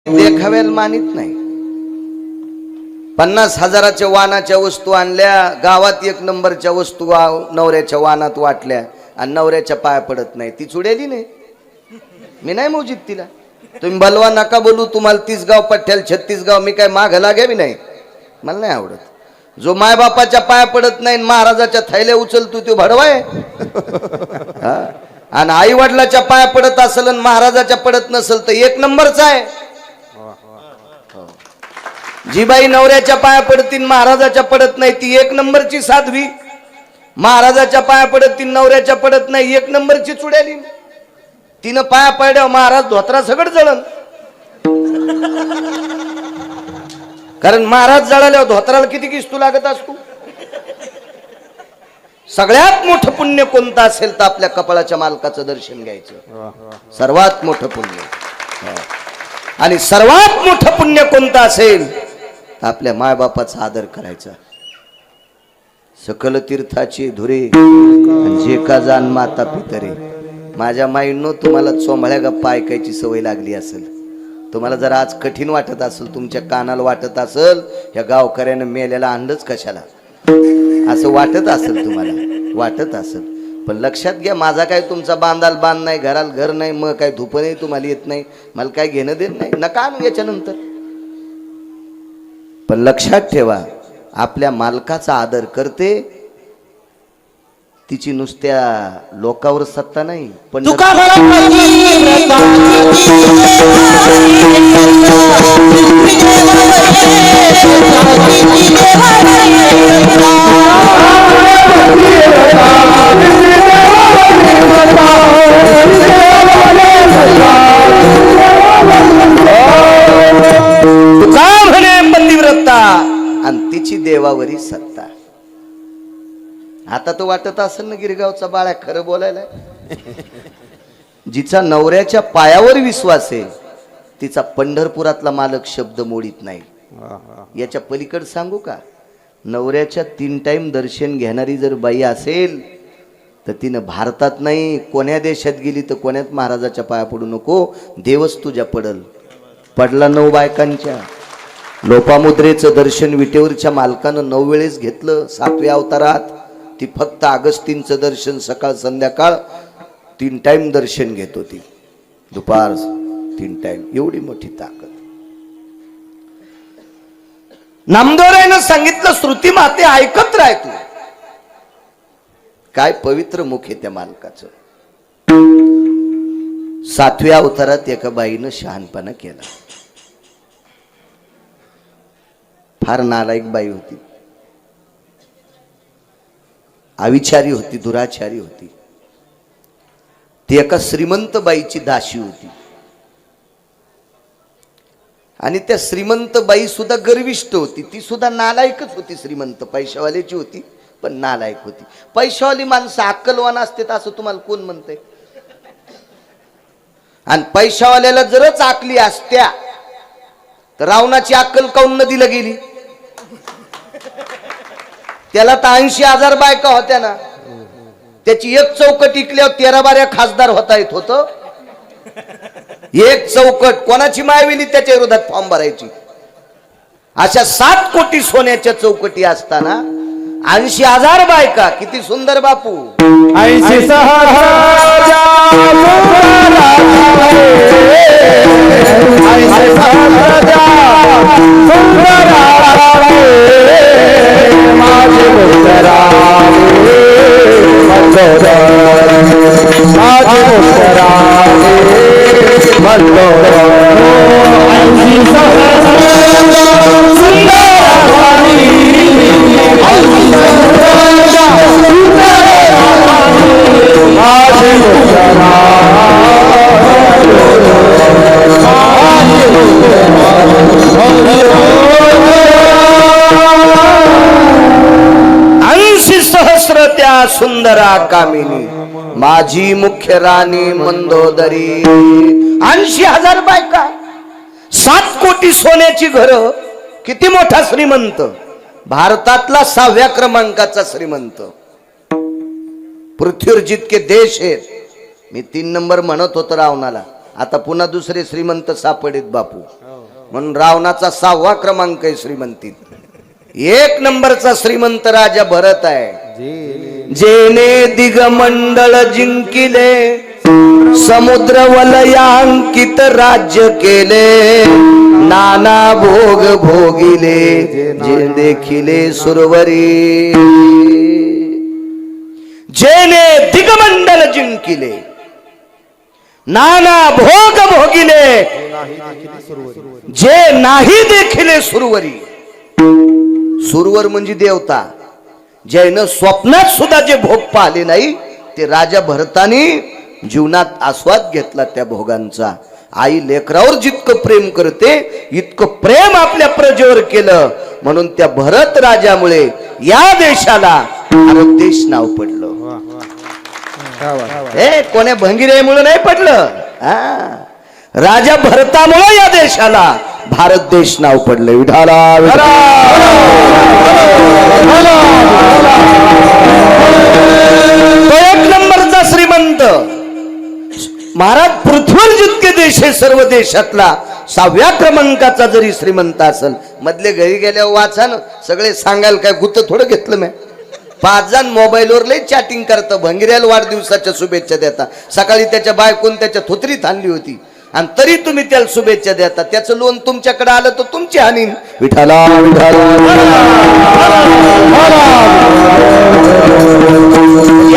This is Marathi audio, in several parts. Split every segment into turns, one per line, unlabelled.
देखाव्याला मानित नाही। 50,000च्या वाहनाच्या वस्तू आणल्या, गावात 1 नंबरच्या वस्तू नवऱ्याच्या वाहनात वाटल्या आणि नवऱ्याच्या पाया पडत नाही, ती चुडेली नाही। मी नाही मोजित तिला, तुम्ही बलवा नका बोलू, तुम्हाला 30 गाव पठ्याल 36 गाव, मी काय माग लागे नाही, मला नाही आवडत। जो माय बापाच्या पाया पडत नाही महाराजाच्या थैल्या उचलतो तो भडवाय आणि आई वडिलाच्या पाया पडत असेल आणि महाराजाच्या पडत नसेल तर 1 नंबरचा आहे। जी बाई नवऱ्याच्या पाया पडतील महाराजाच्या पडत नाही ती 1 नंबरची साध्वी, महाराजाच्या पाया पडतील नवऱ्याच्या पडत नाही 1 नंबरची चुड्याली। तिनं पाया पडल्यावर महाराज धोत्रा सगळं जळण, कारण महाराज जळाल्यावर धोत्राला किती किस्तू लागत असतो। सगळ्यात मोठं पुण्य कोणतं असेल तर आपल्या कपाळाच्या मालकाचं दर्शन घ्यायचं, सर्वात मोठं पुण्य। आणि सर्वात मोठं पुण्य कोणतं असेल तर आपल्या मायबापाचा आदर करायचा। सकल तीर्थाची धुरे जे का जाण माता पितरे। माझ्या माईंनो, तुम्हाला चोंबळ्या गप्पा ऐकायची सवय लागली असेल, तुम्हाला जर आज कठीण वाटत असेल, तुमच्या कानाला वाटत असेल या गावकऱ्यानं मेल्याला आणलंच कशाला, असं वाटत असेल, तुम्हाला वाटत असेल, पण लक्षात घ्या, माझा काय तुमचा बांधाल बांध नाही, घराला घर नाही, मग काय धुप नाही, तुम्हाला येत नाही, मला काय घेणं देणं नाही, नका आणू याच्यानंतर। पण लक्षात ठेवा, आपल्या मालकाचा आदर करते तिची नुसत्या लोकावर सत्ता नाही, पण पतिव्रता आणि तिची देवावरी सत्ता। आता तो वाटत असेल ना गिरगावचा बाळा खरं बोलायला, जिचा नवऱ्याच्या पायावर विश्वास आहे तिचा पंढरपुरातला मालक शब्द मोडीत नाही। याच्या पलीकडे सांगू का, नवऱ्याच्या 3 टाइम दर्शन घेणारी जर बाई असेल तर तिनं भारतात नाही कोण्या देशात गेली तर कोण्यात महाराजाच्या पाया पडू नको, देवच तुझ्या पडल। पडला 9 बायकांच्या। लोपामुद्रेचं दर्शन विटेवरच्या मालकानं 9 वेळेस घेतलं 7व्या अवतारात। ती फक्त अगस्तींचं दर्शन सकाळ संध्याकाळ 3 टाइम दर्शन घेत होती, दुपार 3 टाइम, एवढी मोठी ताकद। नामदेवरायनं सांगितलं, श्रुती माते ऐकत राह तू, काय पवित्र मुख आहे त्या मालकाचं। 7व्या अवतारात एका बाईनं शहाणपणा केला, फार नालायक बाई होती, अविचारी होती, दुराचारी होती। ती एका श्रीमंत बाईची दासी होती आणि त्या श्रीमंत बाई सुद्धा गर्विष्ठ होती, ती सुद्धा नालायकच होती। श्रीमंत पैशावाल्याची होती पण नालायक होती। पैशावाली माणसं अक्कलवान असतात असं तुम्हाला कोण म्हणतंय? आणि पैशावाल्याला जरच आकली असत्या तर रावणाची अक्कल काऊन न दिलं गेली? त्याला तर 80,000 बायका होत्या ना, त्याची 1 चौकट इकल्यावर 13-12 खासदार होता येत होतं। 1 चौकट कोणाची मायविनी त्याच्या विरोधात फॉर्म भरायची। अशा 7 कोटी सोन्याच्या चौकटी असताना 80,000 बायका, किती सुंदर बापू।
80
सहस्र त्या सुंदरा कामिनी, माझी मुख्य राणी मंदोदरी। 80,000 बायका, 7 कोटी सोन्याची घरं, किती मोठा श्रीमंत, भारतातला 6व्या क्रमांकाचा श्रीमंत। पृथ्वीवर जितके देश आहेत, मी 3 नंबर म्हणत होतो रावणाला, आता पुन्हा दुसरे श्रीमंत सापडेत बापू, म्हणून रावणाचा 6वा क्रमांक आहे श्रीमंतीत. 1 नंबरचा श्रीमंत राजा भरत आहे. जेने दिगमंडळ जिंकिले, समुद्र वलयांकित राज्य केले, नाना भोग भोगिले, जे देखिले सुरवरी. जेने दिगमंडळ जिंकिले, नाना भोग भोगिले, जे नाही देखिले सुरवरी. सुरवर म्हणजे देवता. ज्यानं स्वप्नात सुद्धा जे भोग पाहिले नाही ते राजा भरताने जीवनात आस्वाद घेतला त्या भोगांचा. आई लेकरावर जितकं प्रेम करते इतकं प्रेम आपल्या प्रजेवर केलं, म्हणून त्या भरत राजामुळे या देशाला भारत देश नाव पडलं. हे कोण्या भंगिरेमुळे नाही पडलं, राजा भरतामुळे या देशाला भारत देश नाव पडलं. विठाला तो 1 नंबरचा श्रीमंत. महाराज पृथ्वीवर जितके देश आहे सर्व देशातला 6व्या क्रमांकाचा जरी श्रीमंत असेल. मधले घरी गेल्यावर वाचा ना, सगळे सांगाल काय गुत थोडं घेतलं मी. 5 जण मोबाईलवर लई चॅटिंग करतं, भंगिऱ्याला वाढदिवसाच्या शुभेच्छा देता. सकाळी त्याच्या बायकोन त्याच्या थोतरीत आणली होती आणि तरी तुम्ही त्याला शुभेच्छा देता. त्याचं लोन तुमच्याकडे आलं तर तुमची हानी. विठाला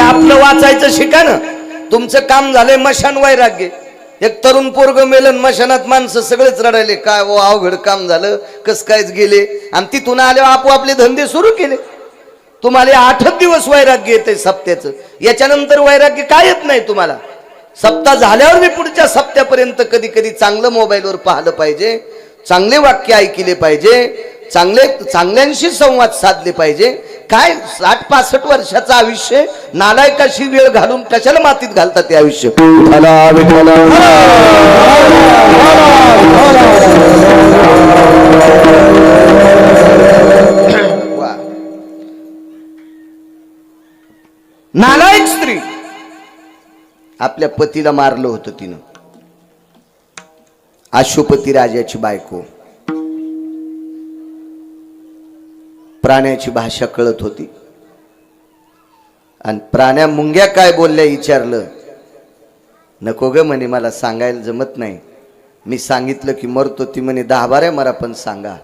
आपलं वाचायचं शिका ना. तुमचं काम झालंय मशान वैराग्य. एक तरुण पोरग मेलन, मशानात माणसं सगळेच रडायले, काय वो अवघड काम झालं, कस कायच गेले. आणि तिथून आल्यावर आपोआपले धंदे सुरू केले. तुम्हाला 8 दिवस वैराग्य येते सप्त्याचं, याच्यानंतर वैराग्य काय येत नाही तुम्हाला. सप्ताह झाल्यावर मी पुढच्या सप्त्यापर्यंत कधी कधी चांगलं मोबाईलवर पाहिलं पाहिजे, चांगले वाक्य ऐकले पाहिजे, चांगल्यांशी संवाद साधले पाहिजे. काय 60-65 वर्षाचं आयुष्य नालायकाशी वेळ घालून कशाला मातीत घालतात ते आयुष्य. नालायक स्त्री आपल्या पतीला मारलं होतं तिनं. अशुपती राजाची बायको. प्राण्याची भाषा कळत होती आणि प्राण्या मुंग्या काय बोलल्या विचारलं. नको ग म्हणे, मला सांगायला जमत नाही. मी सांगितलं की मरतो. ती म्हणे 10-12 मरा पण सांगा.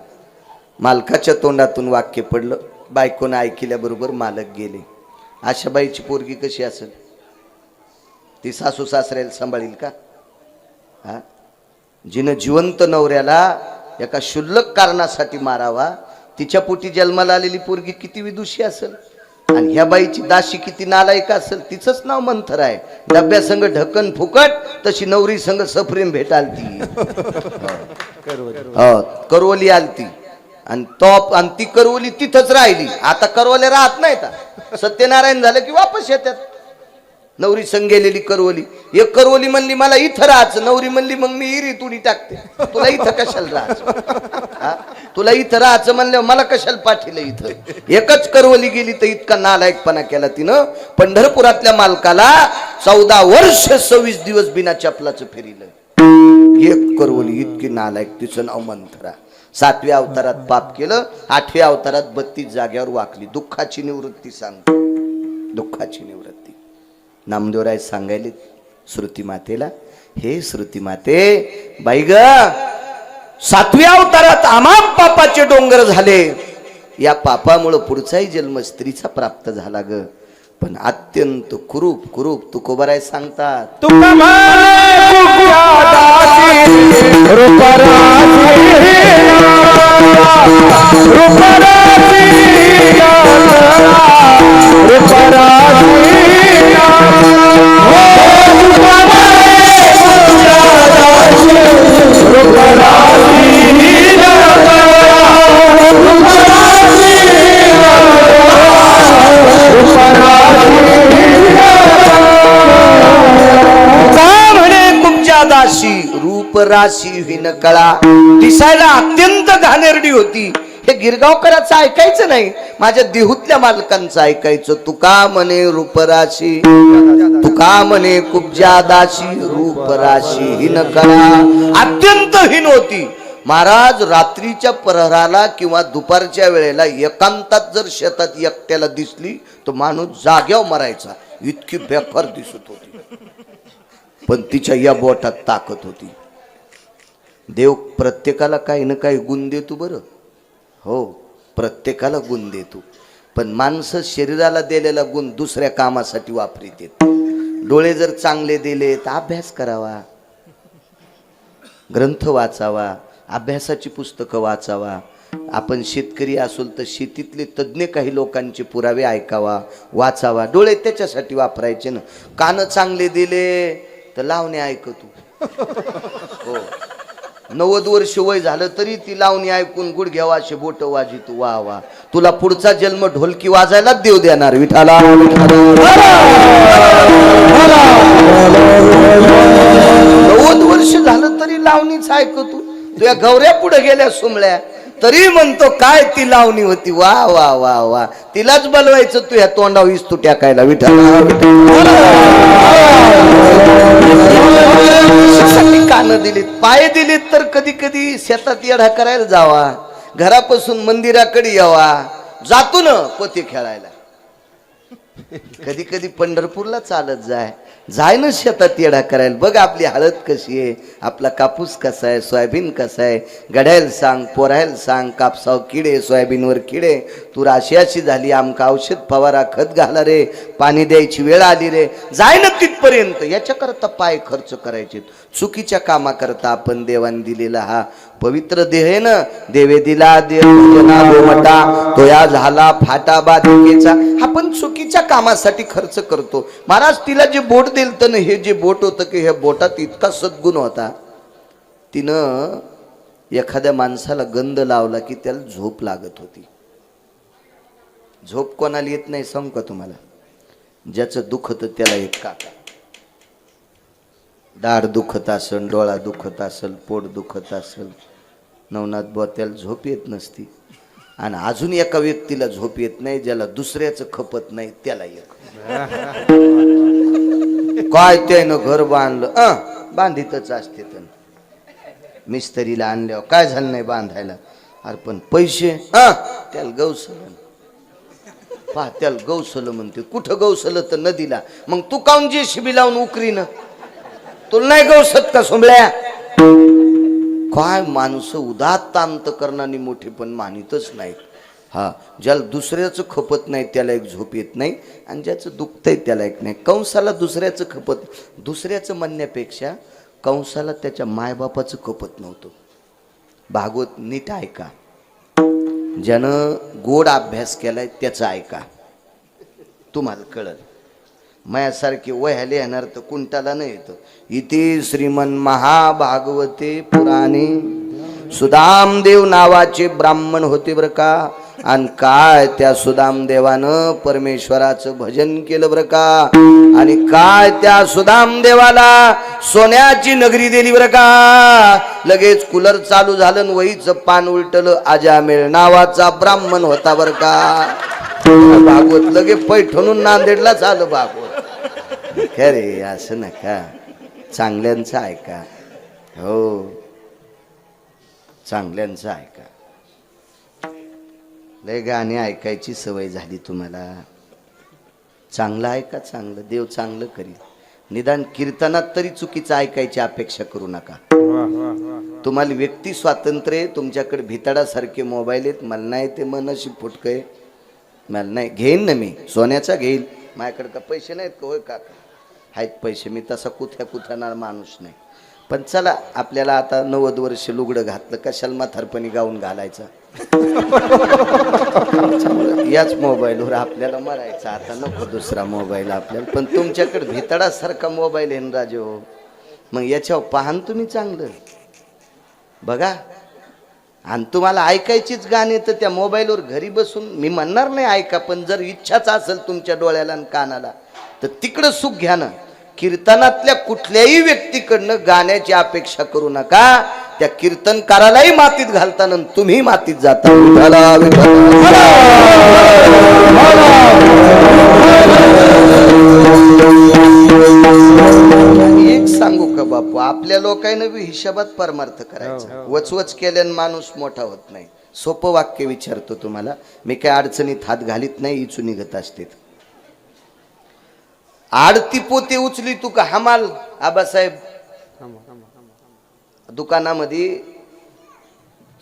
मालकाच्या तोंडातून वाक्य पडलं. बायकोनं ऐकल्याबरोबर मालक गेले. अशा बाईची पोरगी कशी असेल? ती सासू सासऱ्याला सांभाळील का? जिनं जिवंत नवऱ्याला एका क्षुल्लक कारणासाठी मारावा, तिच्या पोटी जन्माला आलेली पोरगी किती विदुषी असेल. आणि ह्या बाईची दाशी किती नालायक असेल. तिचंच नाव मंथर आहे. डब्या संग ढक्कन फुकट, तशी नवरी संग सप्रेम भेटालती. करवली आलती आणि ती करवली तिथंच राहिली. आता करवल्या राहत नाही का? सत्यनारायण झालं की वापस येतात. नवरी संग गेलेली करवली. एक करवली म्हणली मला इथं राहायचं. नवरी म्हणली मग मी इरी तुडी टाकते. तुला इथं कशाला राहायचं? तुला इथं राहायचं म्हणल्यावर मला कशाला पाठीलं इथं? एकच करवली गेली तर इतका नालायकपणा केला तिनं. पंढरपुरातल्या मालकाला 14 वर्ष 26 दिवस बिना चपलाचं फिरिलं. एक करवली इतकी नालायक. तिचं नाव मंथरा. 7व्या अवतारात पाप केलं, 8व्या अवतारात 32 जाग्यावर वाकली. दुःखाची निवृत्ती सांगतो. दुःखाची निवृत्ती नामदेवराय सांगायले श्रुती मातेला, हे श्रुती माते बाई ग, 7व्या अवतारात आमाप पापाचे डोंगर झाले. या पापामुळे पुढचाही जन्म स्त्रीचा प्राप्त झाला ग. पण अत्यंत कुरूप कुरूप तुकोबाराय सांगतात. रूप राशी विन कळा. दिसायला अत्यंत घाणेरडी होती. हे गिरगावकरांचं ऐकायचं नाही. माझ्या देहूतल्या मालकांचं ऐकायचं. तुका म्हणे रूपराशी, तुका म्हणे कुब्जा दाशी, रूपराशी हिन करा. अत्यंत हीन होती. महाराज रात्रीच्या प्रहराला किंवा दुपारच्या वेळेला एकांतात जर शेतात एकट्याला दिसली तर माणूस जाग्यावर मरायचा, इतकी बेकार दिसत होती. पण तिच्या या बोटात ताकद होती. देव प्रत्येकाला काही ना काही गुण देतो बरं. हो, प्रत्येकाला गुण देतो. पण माणसं शरीराला दिलेला गुण दुसऱ्या कामासाठी वापरीत. डोळे जर चांगले दिले तर अभ्यास करावा, ग्रंथ वाचावा, अभ्यासाची पुस्तकं वाचावा. आपण शेतकरी असोल तर शेतीतले तज्ज्ञ काही लोकांचे पुरावे ऐकावा, वाचावा. डोळे त्याच्यासाठी वापरायचे ना. कान चांगले दिले तर लावणे ऐकतो. हो, 90 वर्ष वय झालं तरी ती लावणी ऐकून गुडघ्यावा असे बोट वाजितो. वा वा, तुला पुढचा जन्म ढोलकी वाजायलाच देव देणार. विठाला 90 वर्ष झालं तरी लावणीच ऐकतो. तुझ्या गौऱ्या पुढे गेल्या सुमळ्या तरी म्हणतो काय ती लावणी होती. वा वा वा वा, तिलाच बोलवायचं तू ह्या तोंडावर इस्तू टाकायला. विठाला कान दिलीत, पाय दिलीत तर कधी कधी शेतात येढा करायला जावा, घरापासून मंदिराकडे यावा. जातो ना पोते खेळायला. कधी कधी पंढरपूरला चालत जाय ना शेतात येढा करायला. बघ आपली हळद कशी आहे, आपला कापूस कसा आहे, सोयाबीन कसं आहे. गड्याला सांग, पोरायला सांग, कापसाव किडे, सोयाबीनवर किडे, तू राशी अशी झाली, आमका औषध फवारा, खत घाला रे, पाणी द्यायची वेळ आली रे. जाय ना तिथपर्यंत. याच्याकरता पाय खर्च करायचे. चुकीच्या कामाकरता आपण देवाने दिलेला हा पवित्र देह आहे ना, देवे दिला देव गोमटा, तो या झाला फाटा बाधिकेचा. आपण चुकीच्या कामासाठी खर्च करतो. महाराज तिला जे बोट दिलं तर हे जे बोट होतं की ह्या बोटात इतका सद्गुण होता, तिनं एखाद्या माणसाला गंध लावला की त्याला झोप लागत होती. झोप कोणाला येत नाही सांग का तुम्हाला? ज्याचं दुखत त्याला एक काका. दाढ दुखत असेल, डोळा दुखत असेल, पोट दुखत असेल, नवनाथ बुवा त्याला झोप येत नसती. आणि अजून एका व्यक्तीला झोप येत नाही, ज्याला दुसऱ्याचं खपत नाही त्याला एक. काय त्यानं घर बांधलं, बांधितच असते. मिस्त्रीला आणल्यावर काय झालं नाही बांधायला, अरे पण पैसे त्याला गौसलं. पहा त्याला गौसलं म्हणते. कुठं गौसलं तर नदीला. मग तू काऊन जेसीबी लावून उकरीनं? तुला नाही गौसत का सोमळ्या? काय माणसं उदात्त अंतकरणाने मोठे पण मानितच नाहीत. हा, ज्याला दुसऱ्याचं खपत नाही त्याला एक झोप येत नाही, आणि ज्याचं दुखतंय त्याला एक नाही. कंसाला दुसऱ्याचं खपत, दुसऱ्याचं म्हणण्यापेक्षा कंसाला त्याच्या मायबापाचं खपत नव्हतं. भागवत नीट ऐका. ज्यानं गोड अभ्यास केलाय त्याचं ऐका, तुम्हाला कळल. मायासारखे वह्याले येणार तर कुंटाला नाही येतं. इथे श्रीमन महाभागवते पुराणे. सुदामदेव नावाचे ब्राह्मण होते बरं का. आणि काय त्या सुदामदेवानं परमेश्वराचं भजन केलं बरं का. आणि काय त्या सुदामदेवाला सोन्याची नगरी दिली बरं का. लगेच कूलर चालू झालं, वहीचं पान उलटलं. अजामेळ नावाचा ब्राह्मण होता बरं का. भागवत लगे पैठणून नांदेडला झालं भागवत. खरे असं नका, चांगल्यांचं ऐका. हो, चांगल्यांचं ऐका. लय गाणी ऐकायची सवय झाली तुम्हाला. चांगलं ऐका, चांगलं. देव चांगलं करील. निदान कीर्तनात तरी चुकीचं ऐकायची अपेक्षा करू नका. तुम्हाला व्यक्ती स्वातंत्र्य. तुमच्याकडे भिताडासारखे मोबाईल आहेत. मला नाही ते मनशी फुटकं आहे, मला नाही. घेईन ना मी, सोन्याचा घेईन. माझ्याकडे का पैसे नाहीत का? होय काका, आहेत पैसे. मी तसा कुथ्याणार माणूस नाही. पण चला, आपल्याला आता 90 वर्ष लुगडं घातलं, कशाला म्हातारपणी गाऊन घालायचा. याच मोबाईलवर आपल्याला मरायचं. आता नको दुसरा मोबाईल आपल्याला. पण तुमच्याकडे भितडासारखा मोबाईल आहे ना राजे हो, मग याच्यावर पाहन तुम्ही चांगलं बघा. आणि तुम्हाला ऐकायचीच गाणी तर त्या मोबाईलवर घरी बसून, मी म्हणणार नाही ऐका, पण जर इच्छाच असेल तुमच्या डोळ्याला आणि कानाला तर तिकडं सुख घ्या ना. कीर्तनातल्या कुठल्याही व्यक्तीकडनं गाण्याची अपेक्षा करू नका. त्या कीर्तनकारालाही मातीत घालताना तुम्ही मातीत जाता. विठ्ठला विठ्ठला. एक सांगू का बापू, आपल्या लोकांना बी हिशोबात परमार्थ करायचा. वचवच केल्याने माणूस मोठा होत नाही. सोपं वाक्य विचारतो तुम्हाला, मी काय अडचणीत हात घालीत नाही, इचू निघत असते. आडती पोते उचली तू का हमाल आबासाहेब दुकानामध्ये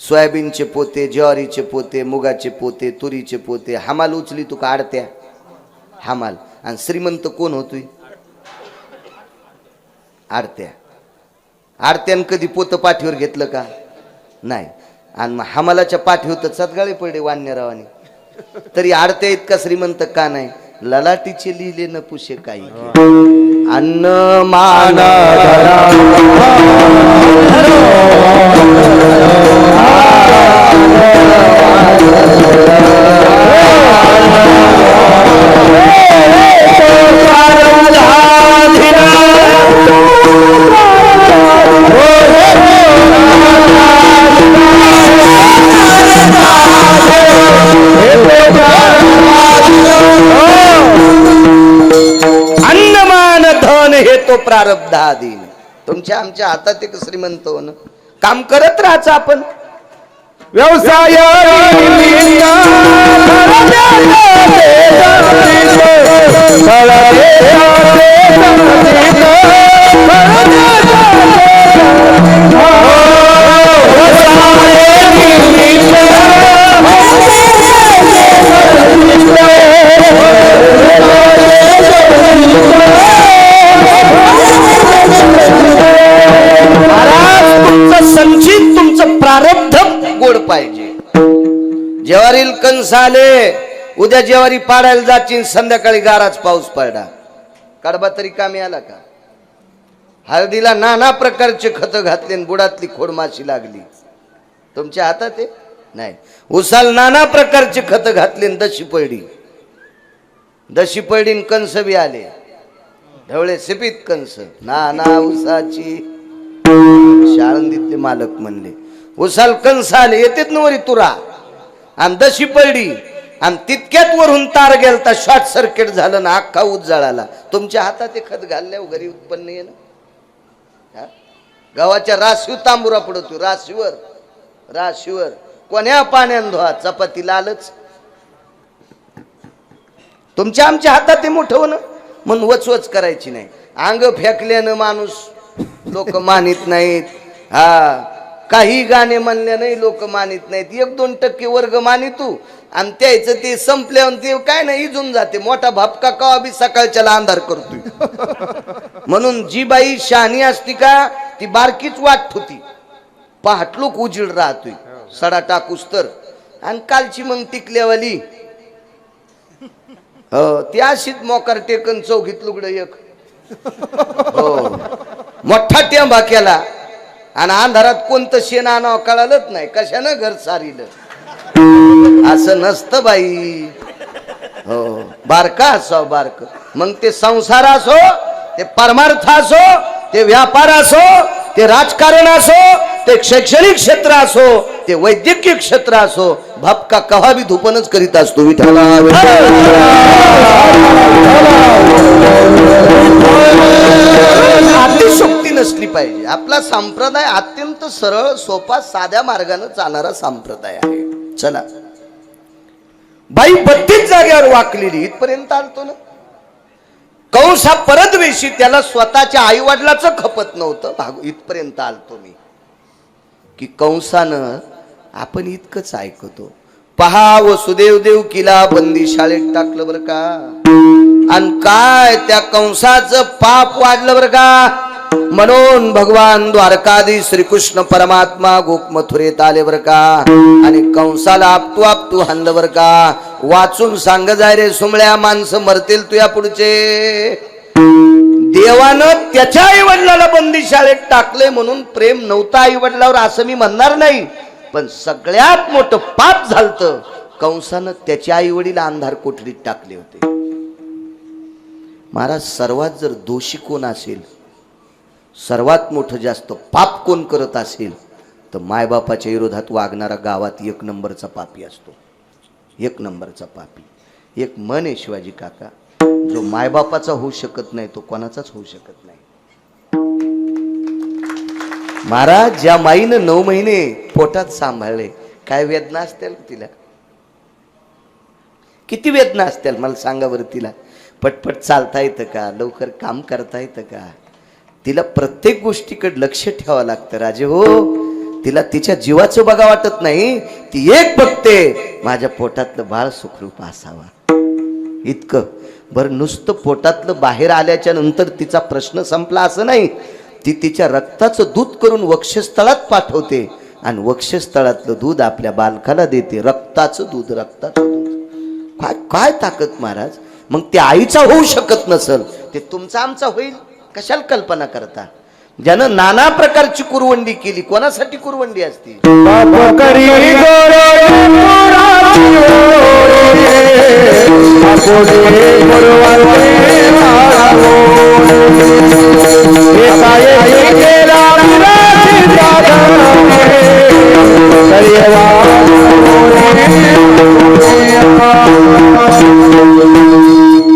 सोयाबीनचे पोते, ज्वारीचे पोते, मुगाचे पोते, तुरीचे पोते हमाल उचली तू का आडत्या हमाल. आणि श्रीमंत कोण होतोय? आडत्या. आडत्यानं कधी पोत पाठीवर घेतलं का? नाही. आणि मग हमालाच्या पाठीवर तर सदगाळे पडे वान्यरावानी, तरी आडत्या इतका श्रीमंत का नाही? ललाटीचे लिहिले न पुशे काही. अन्न मान प्रारब्धाधीन. तुमच्या आमच्या हातात एक श्रीमंत होणं. काम करत राहायचं आपण. व्यवसाय संचित तुमचं प्रारब्ध गोड पाहिजे. ज्वारील कंस आले, उद्या ज्वारी पाडायला जाची, संध्याकाळी गाराच पाऊस पडला, कडबा तरी कामी आला का? हळदीला नाना प्रकारचे खत घातले, बुडातली खोडमाशी लागली. तुमच्या हातात आहे नाही. उसाल नाना प्रकारचे खत घातले, दशी पडली. दशी पडीन कंस बी आले, ढवळे सिपीत कंस. नाना उसाची शाळंदीतले मालक म्हणले, उसाल कंस आले, येतेत नवरी तुरा. आणि दशी पडली, आणि तितक्यात वरून तार गेलता, शॉर्ट सर्किट झालं ना, अख्खा ऊस जळाला. तुमच्या हातात खत घालल्यावर घरी उत्पन्न ये ना. गावाच्या राशीवर तांबुरा पडतो, राशीवर राशीवर कोण्या पाण्यान धुवा, चपाती लालच. तुमच्या आमच्या हातात मोठं होणं म्हणून वचवच करायची नाही. अंग फेकल्यानं माणूस लोक मानित नाहीत. हा, काही गाणे म्हणले नाही लोक मानित नाहीत. 1-2% वर्ग मानितू, आणि त्याचं ते संपल्यावर ते काय नाही इजून जाते. मोठा भापका कवा बी सकाळच्याला अंधार करतोय. म्हणून जी बाई शहाणी असती का, ती बारकीच वाट होती. पहाटलोक उजीड राहतोय सडा टाकूस तर. आणि कालची मग टिकल्यावाली ती अशीच मोकार टेकन चौघीत लुगड एक हो मोठा टेंबा केला, आणि अंधारात कोणतं शेण आणावं कळालंच नाही, कशानं घर सारिलं. असं नसतं बाई. हो, बारका असो बारक. मग ते संसार असो, ते परमार्थ असो, ते व्यापार असो, ते राजकारण असो, ते शैक्षणिक क्षेत्र असो, ते वैद्यकीय क्षेत्र असो, भापका कवा बी धुपनच करीत असतो. विठ्ठला अतिशोक्ती नसली पाहिजे. आपला संप्रदाय अत्यंत सरळ सोपा साध्या मार्गाने चालणारा संप्रदाय आहे. चला, बाई 32 जागेवर वाकलेली, इथपर्यंत आलतो ना. कंस हा परद्वेषी, त्याला स्वतःच्या आई वडिलाचं खपत नव्हतं. इथपर्यंत आलतो मी की कंसानं आपण इतकंच ऐकतो. पहा, वसुदेव देवकीला बंदी शाळेत टाकलं बर का. आणि काय त्या कंसाचं पाप वाढलं बर का. म्हणून भगवान द्वारकाधीश श्रीकृष्ण परमात्मा गोप मथुरेत आले बर का. आणि कंसाला आपटू आपटू हाणलं बर का. वाचून सांग जाय रे सुमळ्या, माणसं मरतील तुया पुढचे. देवानं त्याच्या आई वडिलाला बंदी शाळेत टाकले म्हणून प्रेम नव्हतं आई वडिलावर असं मी म्हणणार नाही. पण सगळ्यात मोठं पाप झालतं, कंसानं त्याच्या आई वडील अंधार कोठडीत टाकले होते. महाराज, सर्वात जर दोषी कोण असेल, सर्वात मोठं जास्त पाप कोण करत असेल, तर मायबापाच्या विरोधात वागणारा गावात एक नंबरचा पापी असतो. एक नंबरचा पापी. एक मन आहे शिवाजी काका, जो मायबापाचा होऊ शकत नाही तो कोणाचाच होऊ शकत नाही. महाराज, ज्या माईनं 9 महिने पोटात सांभाळले, काय वेदना असतील तिला, किती वेदना असतील मला सांगा बरं. तिला पटपट चालता येतं का, लवकर काम करता येतं का, तिला प्रत्येक गोष्टीकडे लक्ष ठेवावं लागतं राजे हो. तिला तिच्या जीवाचं बघा वाटत नाही, ती एक बघते माझ्या पोटातलं बाळ सुखरूप असावा इतकं. बरं, नुसतं पोटातलं बाहेर आल्याच्या नंतर तिचा प्रश्न संपला असं नाही, ती तिच्या रक्ताचं दूध करून वक्षस्थळात पाठवते आणि वक्षस्थळातलं दूध आपल्या बालकाला देते. रक्ताचं दूध, रक्ताचं दूध. काय काय ताकद महाराज. मग ते आईचा होऊ शकत नसल, ते तुमचा आमचा होईल, कशाला कल्पना करता. ज्यानं नाना प्रकारची कुरवंडी केली, कोणासाठी कुरवंडी असती.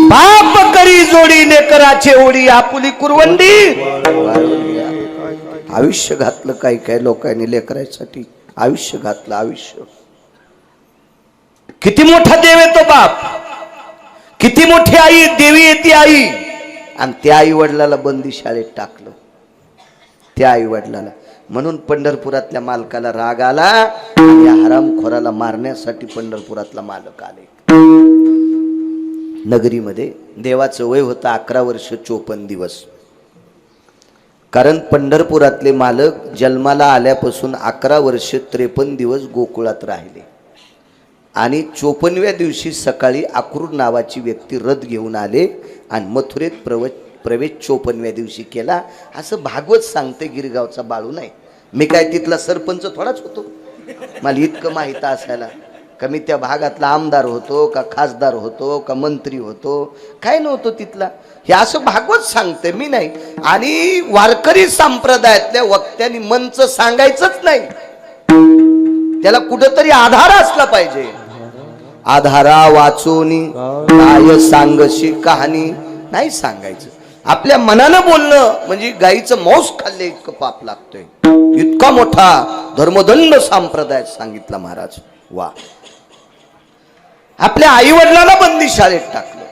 बाप करी जोडी लेकराचे ओढी, आपुली कुरवंडी. आयुष्य घातलं काही काही लोकांनी लेकरासाठी, आयुष्य घातलं. आयुष्य किती मोठा देव आहे तो बाप, किती मोठी आई देवी आहे ती आई. आणि त्या आई वडिलाला बंदी शाळेत टाकलं, त्या आई वडिलाला. म्हणून पंढरपुरातल्या मालकाला राग आला, या हरामखोराला मारण्यासाठी पंढरपुरातला मालक आले. नगरीमध्ये देवाचं वय होतं 11 वर्ष 54 दिवस. कारण पंढरपुरातले मालक जन्माला आल्यापासून 11 वर्ष 53 दिवस गोकुळात राहिले आणि 54व्या दिवशी सकाळी अक्रूर नावाची व्यक्ती रथ घेऊन आले आणि मथुरेत प्रवेश 54व्या दिवशी केला. असं भागवत सांगते, गिरगावचा बाळू नाही. मी काय तिथला सरपंच थोडाच होतो, मला इतकं माहित असायला का मी त्या भागातला आमदार होतो का खासदार होतो का मंत्री होतो, काय नव्हतं तिथला. हे असं भागवत सांगते, मी नाही. आणि वारकरी संप्रदायातल्या वक्त्यांनी मंच सांगायचंच नाही, त्याला कुठंतरी आधार असला पाहिजे. आधारा वाचोनी काय सांगशी कहाणी नाही सांगायचं. आपल्या मनानं बोलणं म्हणजे गाईचं मांस खाल्ले इतकं पाप लागतंय. इतका मोठा धर्मदंड संप्रदायात सांगितला महाराज. वा. आपल्या आई वडिलाला बंदी शाळेत टाकलं,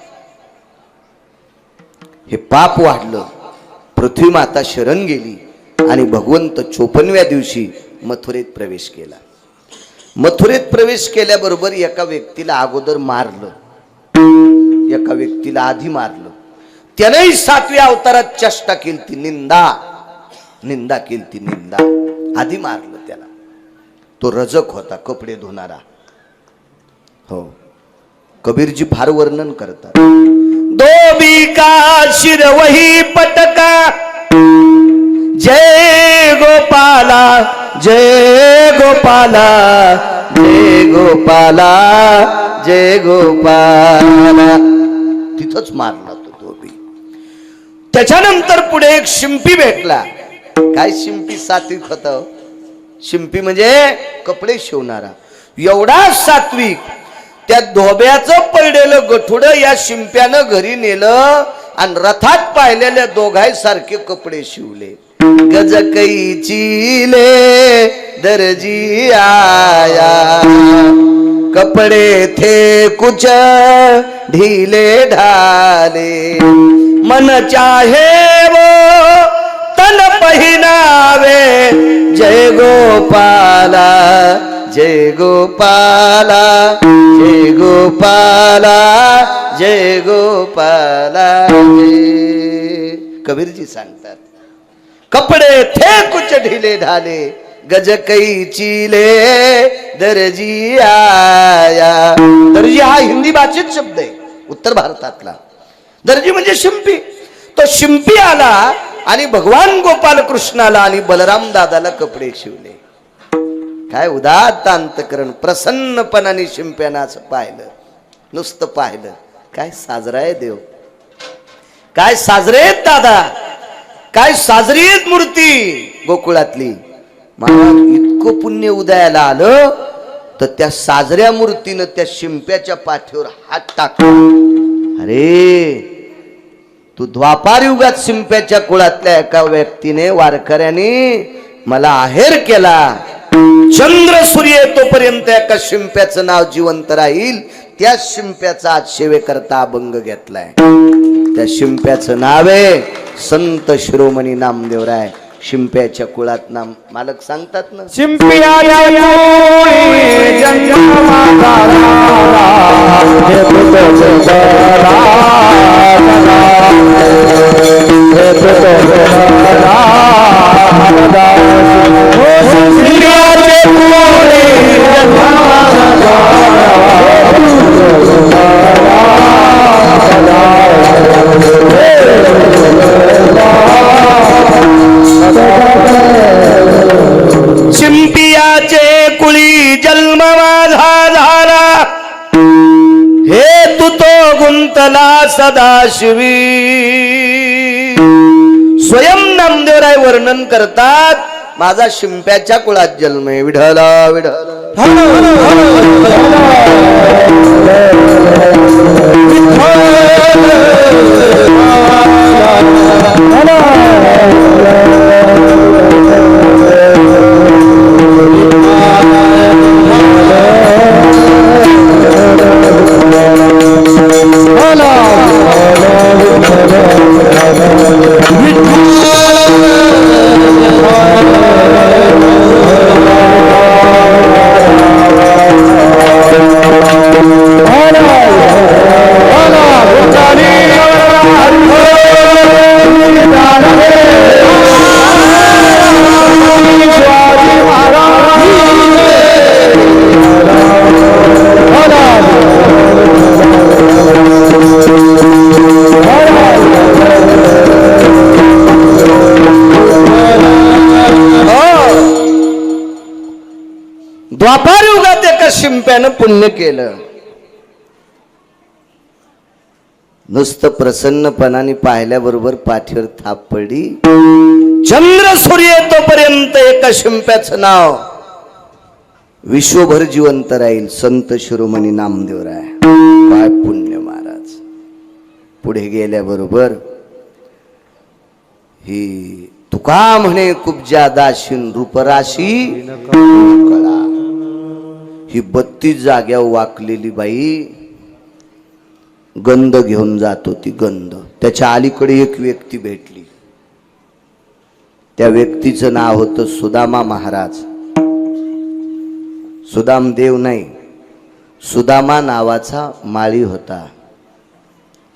हे पाप वाढलं. पृथ्वी माता शरण गेली आणि भगवंत 54व्या दिवशी मथुरेत प्रवेश केला. मथुरेत प्रवेश केल्याबरोबर एका व्यक्तीला अगोदर मारलं, एका व्यक्तीला आधी मारलं. त्यानेही 7व्या अवतारात चेष्टा केली ती, निंदा केली ती, निंदा. आधी मारलं त्याला. तो रजक होता, कपडे धुणारा. हो, कबीरजी फार वर्णन करतात. धोबी का शिर वही पटका, जय गोपाला जय गोपाला जय गोपाला जय गोपाला. तिथंच मारला तो धोबी. त्याच्यानंतर पुढे एक शिंपी भेटला. काय शिंपी? सात्विक होता. शिंपी म्हणजे कपडे शिवणारा. एवढा सात्विक, त्या धोब्याचं पडलेलं गठुडं या शिंप्यानं घरी नेलं आणि रथात पाहिलेल्या दोघांसारखे कपडे शिवले. गजकईची ले दर्जी आया, कपडे थे कुछ ढीले ढाले, मन चाहे वो तन पहिनावे, जय गोपाला जय गोपाला जय गोपाला जय गोपाला. कबीरजी सांगतात, कपडे थे कुछ ढीले ढाले, गजकईची ले दर्जी आया. दर्जी हा हिंदी भाषेत शब्द आहे, उत्तर भारतातला. दर्जी म्हणजे शिंपी. तो शिंपी आला आणि भगवान गोपाल कृष्णाला आणि बलराम दादाला कपडे शिवले. काय उदात्त अंतकरण. प्रसन्नपणाने शिंप्यानं असं पाहिलं, नुसतं पाहिलं. काय साजरा आहे देव, काय साजरे आहेत दादा, काय साजरी आहेत मूर्ती गोकुळातली. महाराज इतकं इतकं पुण्य उदयाला आलं तर त्या साजऱ्या मूर्तीनं त्या शिंप्याच्या पाठीवर हात टाकला. अरे तू द्वापार युगात शिंप्याच्या कुळातल्या एका व्यक्तीने वारकऱ्याने मला आहेर केला. चंद्र सूर्य तोपर्यंत एका शिंप्याचं नाव जिवंत राहील. त्या शिंप्याचा आज सेवेकरता अभंग घेतलाय. त्या शिंप्याचं नाव आहे संत शिरोमणी नामदेवराय. शिंप्याच्या कुळात नाम मालक सांगतात ना.
शिंपियाचे कुळी जन्म माझा झाला, हे तू तो गुंतला सदाशिवी. स्वयं नामदेवराय वर्णन करतात,
माझा शिंप्याच्या कुळात जन्म आहे. विढला विढला द्वापार युगात एका शिंप्यानं पुण्य केलं. नुसतं प्रसन्नपणाने पाहिल्याबरोबर पाठीवर थाप पडली. चंद्र सूर्य तोपर्यंत एका शिंप्याचं नाव विश्वभर जिवंत राहील. संत शिरोमणी नामदेवराय. काय पुण्य महाराज. पुढे गेल्याबरोबर ही तुका म्हणे खूप जादा शिन रूपराशी कळा. ही 32 जाग्यावर वाकलेली बाई गंध घेऊन जात होती. गंध. त्याच्या अलीकडे एक व्यक्ती भेटली. त्या व्यक्तीचं नाव होतं सुदामा महाराज. सुदाम देव नाही, सुदामा नावाचा माळी होता.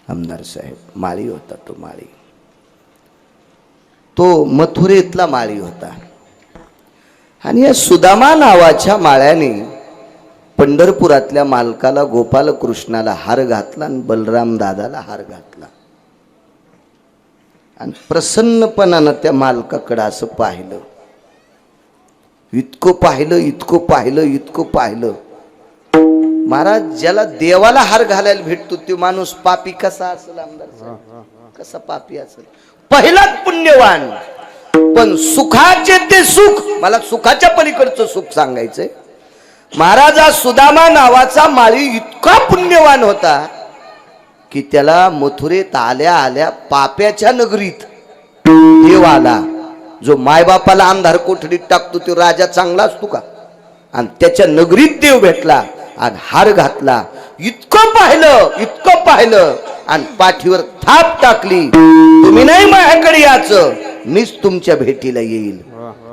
आमदार साहेब माळी होता. तो माळी तो मथुरेतला माळी होता. आणि या सुदामा नावाच्या माळ्याने पंढरपुरातल्या मालकाला गोपाल कृष्णाला हार घातला आणि बलराम दादाला हार घातला. आणि प्रसन्नपणानं त्या मालकाकडे असं पाहिलं. इतकं पाहिलं, इतकं पाहिलं, इतकं पाहिलं. महाराज ज्याला देवाला हार घालायला भेटतो तो माणूस पापी कसा असेल आमदार साहेब? कसा पापी असेल? पहिलाच पुण्यवान. पण सुखाचे ते सुख, मला सुखाच्या पलीकडचं सुख सांगायचंय. महाराजा सुदामा नावाचा माळी इतका पुण्यवान होता की त्याला मथुरेत आल्या आल्या पाप्याच्या नगरीत देव आला. जो मायबापाला अंधार कोठडीत टाकतो तो राजा चांगला असतो का? आणि त्याच्या नगरीत देव भेटला आणि हार घातला. इतकं पाहिलं, इतकं पाहिलं आणि पाठीवर थाप टाकली. तुम्ही नाही माझ्याकडे याचं, मीच तुमच्या भेटीला येईल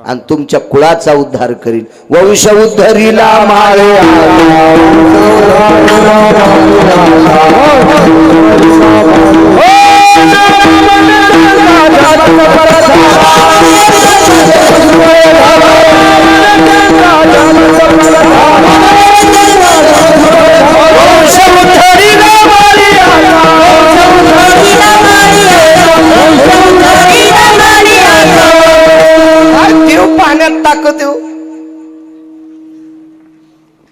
आणि तुमच्या कुळाचा उद्धार करील. वंश उद्धरीला माळे देव पाण्यात ताकद देव.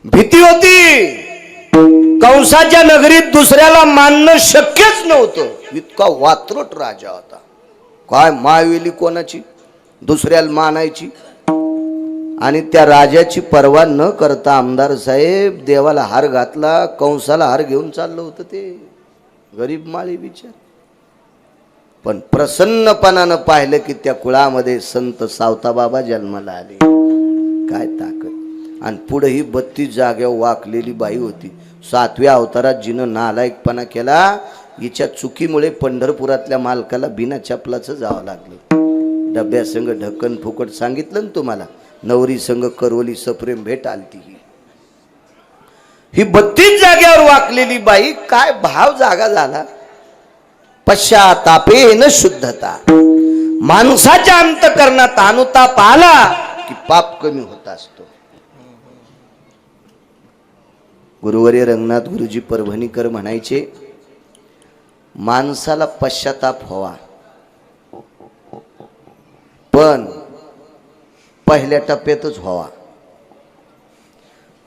भीती होती. कंसाच्या नगरीत दुसऱ्याला मानणं शक्यच नव्हतं. इतका वात्रट राजा होता. काय मायवेली कोणाची दुसऱ्याला मानायची. आणि त्या राजाची पर्वा न करता आमदार साहेब देवाला हार घातला, कंसाला हार घेऊन चाललं होतं ते गरीब माळी बिचार. पण प्रसन्नपणानं पाहिलं की त्या कुळामध्ये संत सावताबाबा जन्माला आले. काय ताकद. आणि पुढे ही 32 जाग्यावर वाकलेली बाई होती. 7व्या अवतारात जिनं नालायकपणा केला, हिच्या चुकीमुळे पंढरपुरातल्या मालकाला बिना चपलाचं जावं लागलं. डब्यासंग ढक्कन फुकट सांगितलं ना तुम्हाला. नवरी संग करवली सप्रेम भेट आलती. ही 32 जाग्यावर वाकलेली बाई काय भाव जागा झाला. पश्चातापेन शुद्धता. माणसाच्या अंतकरणात अनुताप आला की पाप कमी होत असतो. गुरुवर्य रंगनाथ गुरुजी परभणीकर म्हणायचे, माणसाला पश्चाताप व्हावा, पण पहिल्या टप्प्यातच व्हावा.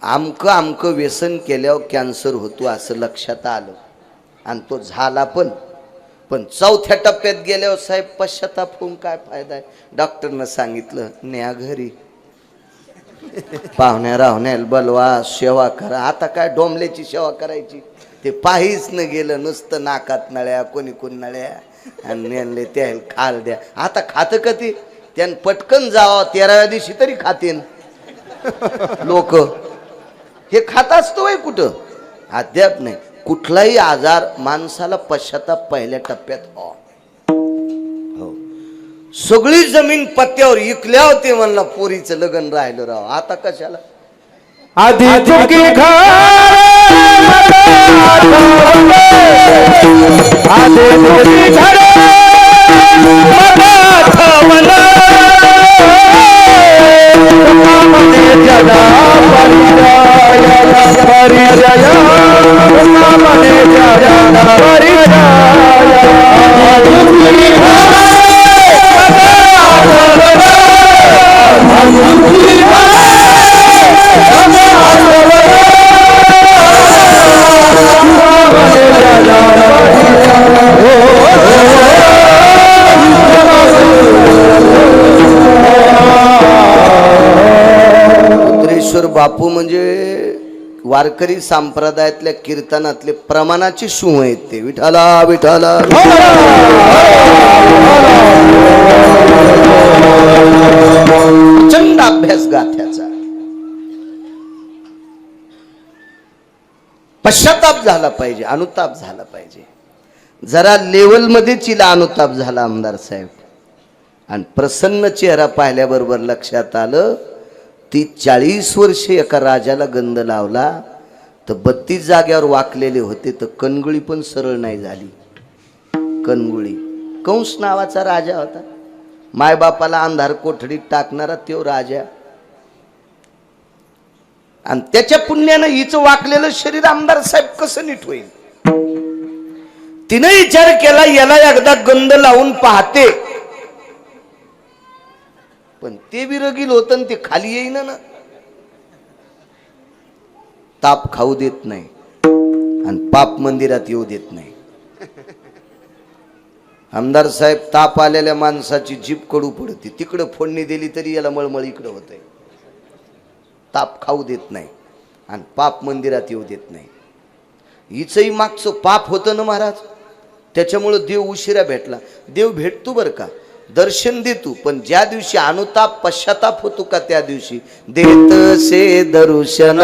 आमकं आमकं व्यसन केल्यावर कॅन्सर होतो असं लक्षात आलं आणि तो झाला पण 4थ्या टप्प्यात गेल्यावर साहेब पश्चाताप होऊन काय फायदा आहे. डॉक्टरनं सांगितलं न्या घरी, पाहुण्या राहुण्याला बोलवा, सेवा करा. आता काय डोंबल्याची सेवा करायची, ते पाहीच न गेलं, नुसतं नाकात नळ्या, कोणी नळ्या आणि नेले त्या खाल द्या. आता खातं का ते, त्यानं पटकन जावं, 13व्या दिवशी तरी खातीन लोक. हे खात असतो वय कुठं, अद्याप नाही. कुठलाही आजार माणसाला पश्चाताप पहिल्या टप्प्यात हो. सगळी जमीन पत्त्यावर इकल्या होते म्हणला, पोरीचं लग्न राहिलं राव, आता कशाला.
आधी चुकी
बापू म्हणजे वारकरी संप्रदायातल्या कीर्तनातले प्रमाणाचे शिव आहेत ते. विठाला विठाला प्रचंड अभ्यास गाथ्याचा. पश्चाताप झाला पाहिजे, अनुताप झाला पाहिजे. जरा लेवल मध्ये चिला अनुताप झाला आमदार साहेब. आणि प्रसन्न चेहरा पाहिल्याबरोबर लक्षात आलं ती 40 वर्षे एका राजाला गंध लावला तर 32 जाग्यावर वाकलेले होते, तर कणगुळी पण सरळ नाही झाली. कणगुळी कंस नावाचा राजा होता, मायबापाला अंधार कोठडीत टाकणारा तो राजा. आणि त्याच्या पुण्यानं हिचं वाकलेलं शरीर आमदार साहेब कसं नीट होईल. तिने विचार केला याला एकदा गंध लावून पाहते, पण ते विरगील होत ते खाली येईन ना. ताप खाऊ देत नाही आणि पाप मंदिरात येऊ देत नाही. आमदार साहेब ताप आलेल्या माणसाची जीभ कडू पडते, तिकडं फोडणी दिली तरी याला मळमळ इकडं होतंय. ताप खाऊ देत नाही आणि पाप मंदिरात येऊ देत नाही. हिचंही मागचं पाप होतं ना महाराज, त्याच्यामुळं देव उशिरा भेटला. देव भेटतो बरं का, दर्शन देतो, पण ज्या दिवशी अनुताप पश्चाताप होतो का त्या दिवशी देत से दर्शन.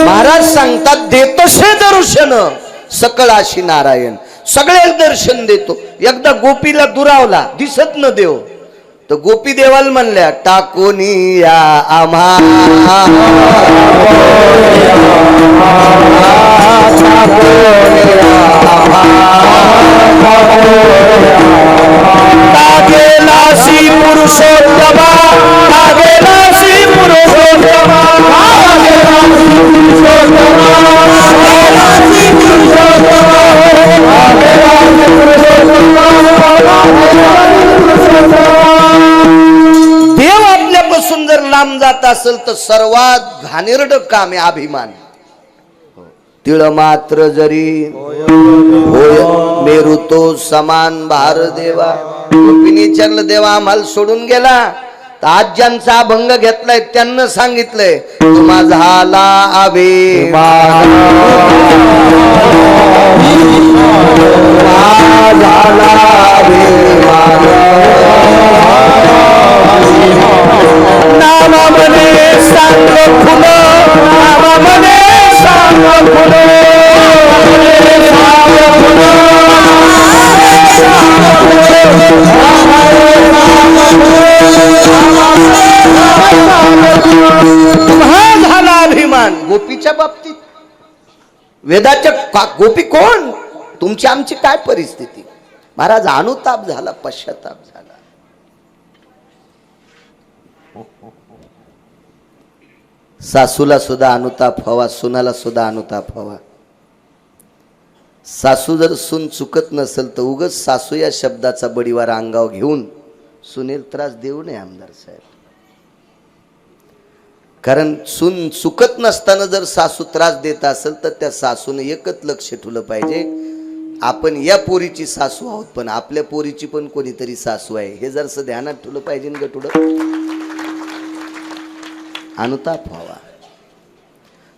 महाराज सांगतात देतोसे दर्शन सकळाशी नारायण. सगळ्याला दर्शन देतो. एकदा गोपीला दुरावला, दिसत न देव, तर गोपी देवाला म्हणल्या टाकोनी या आम्हा गेलासी पुरुषोत्तमा, गेलासी पुरुषोत्तमा, असेल तर सर्वात घाणेरडं काम आहे अभिमान. तिळ मात्र जरी होय मेरू तो समान भार देवा. गोपीने विचारलं देवा आम्हाला सोडून गेला. तर आज ज्यांचा अभंग घेतलाय त्यांना सांगितलंय तुम्हा झाला अभिमान.
नावामध्ये सांग फुलं, नावामध्ये सांग फुलं,
तुम्हा झाला अभिमान. गोपीच्या बाबतीत वेदाच्या गोपी कोण? तुमची आमची काय परिस्थिती? महाराज अनुताप झाला, पश्चाताप झाला. सासूला सुद्धा अनुताप हवा, सुनाला सुद्धा अनुताप हवा. सासू जर सून चुकत नसेल तर उगच सासू या शब्दाचा बडीवार अंगावर घेऊन सुनेल त्रास देऊ नये आमदार साहेब. कारण सून चुकत नसताना जर सासू त्रास देत असेल तर त्या सासूने एकच लक्ष ठेवलं पाहिजे, आपण या पोरीची सासू आहोत पण आपल्या पोरीची पण कोणीतरी सासू आहे, हे जरसं ध्यानात ठेवलं पाहिजे. गटुड अनुताप व्हावा.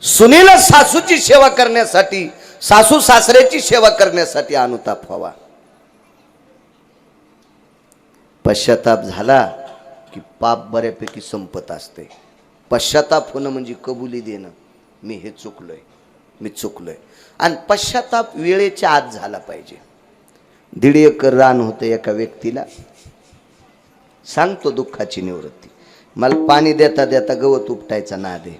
सुनेला सासूची सेवा करण्यासाठी, सासू सासऱ्याची सेवा करण्यासाठी अनुताप व्हावा. पश्चाताप झाला की पाप बऱ्यापैकी संपत असते. पश्चाताप होणं म्हणजे कबुली देणं, मी हे चुकलोय, मी चुकलोय. आणि पश्चाताप वेळेच्या आत झाला पाहिजे. 1.5 एकर रान होतं एका व्यक्तीला. सांगतो दुःखाची निवृत्ती. मला पाणी देता देता गवत उपटायचा नाद आहे,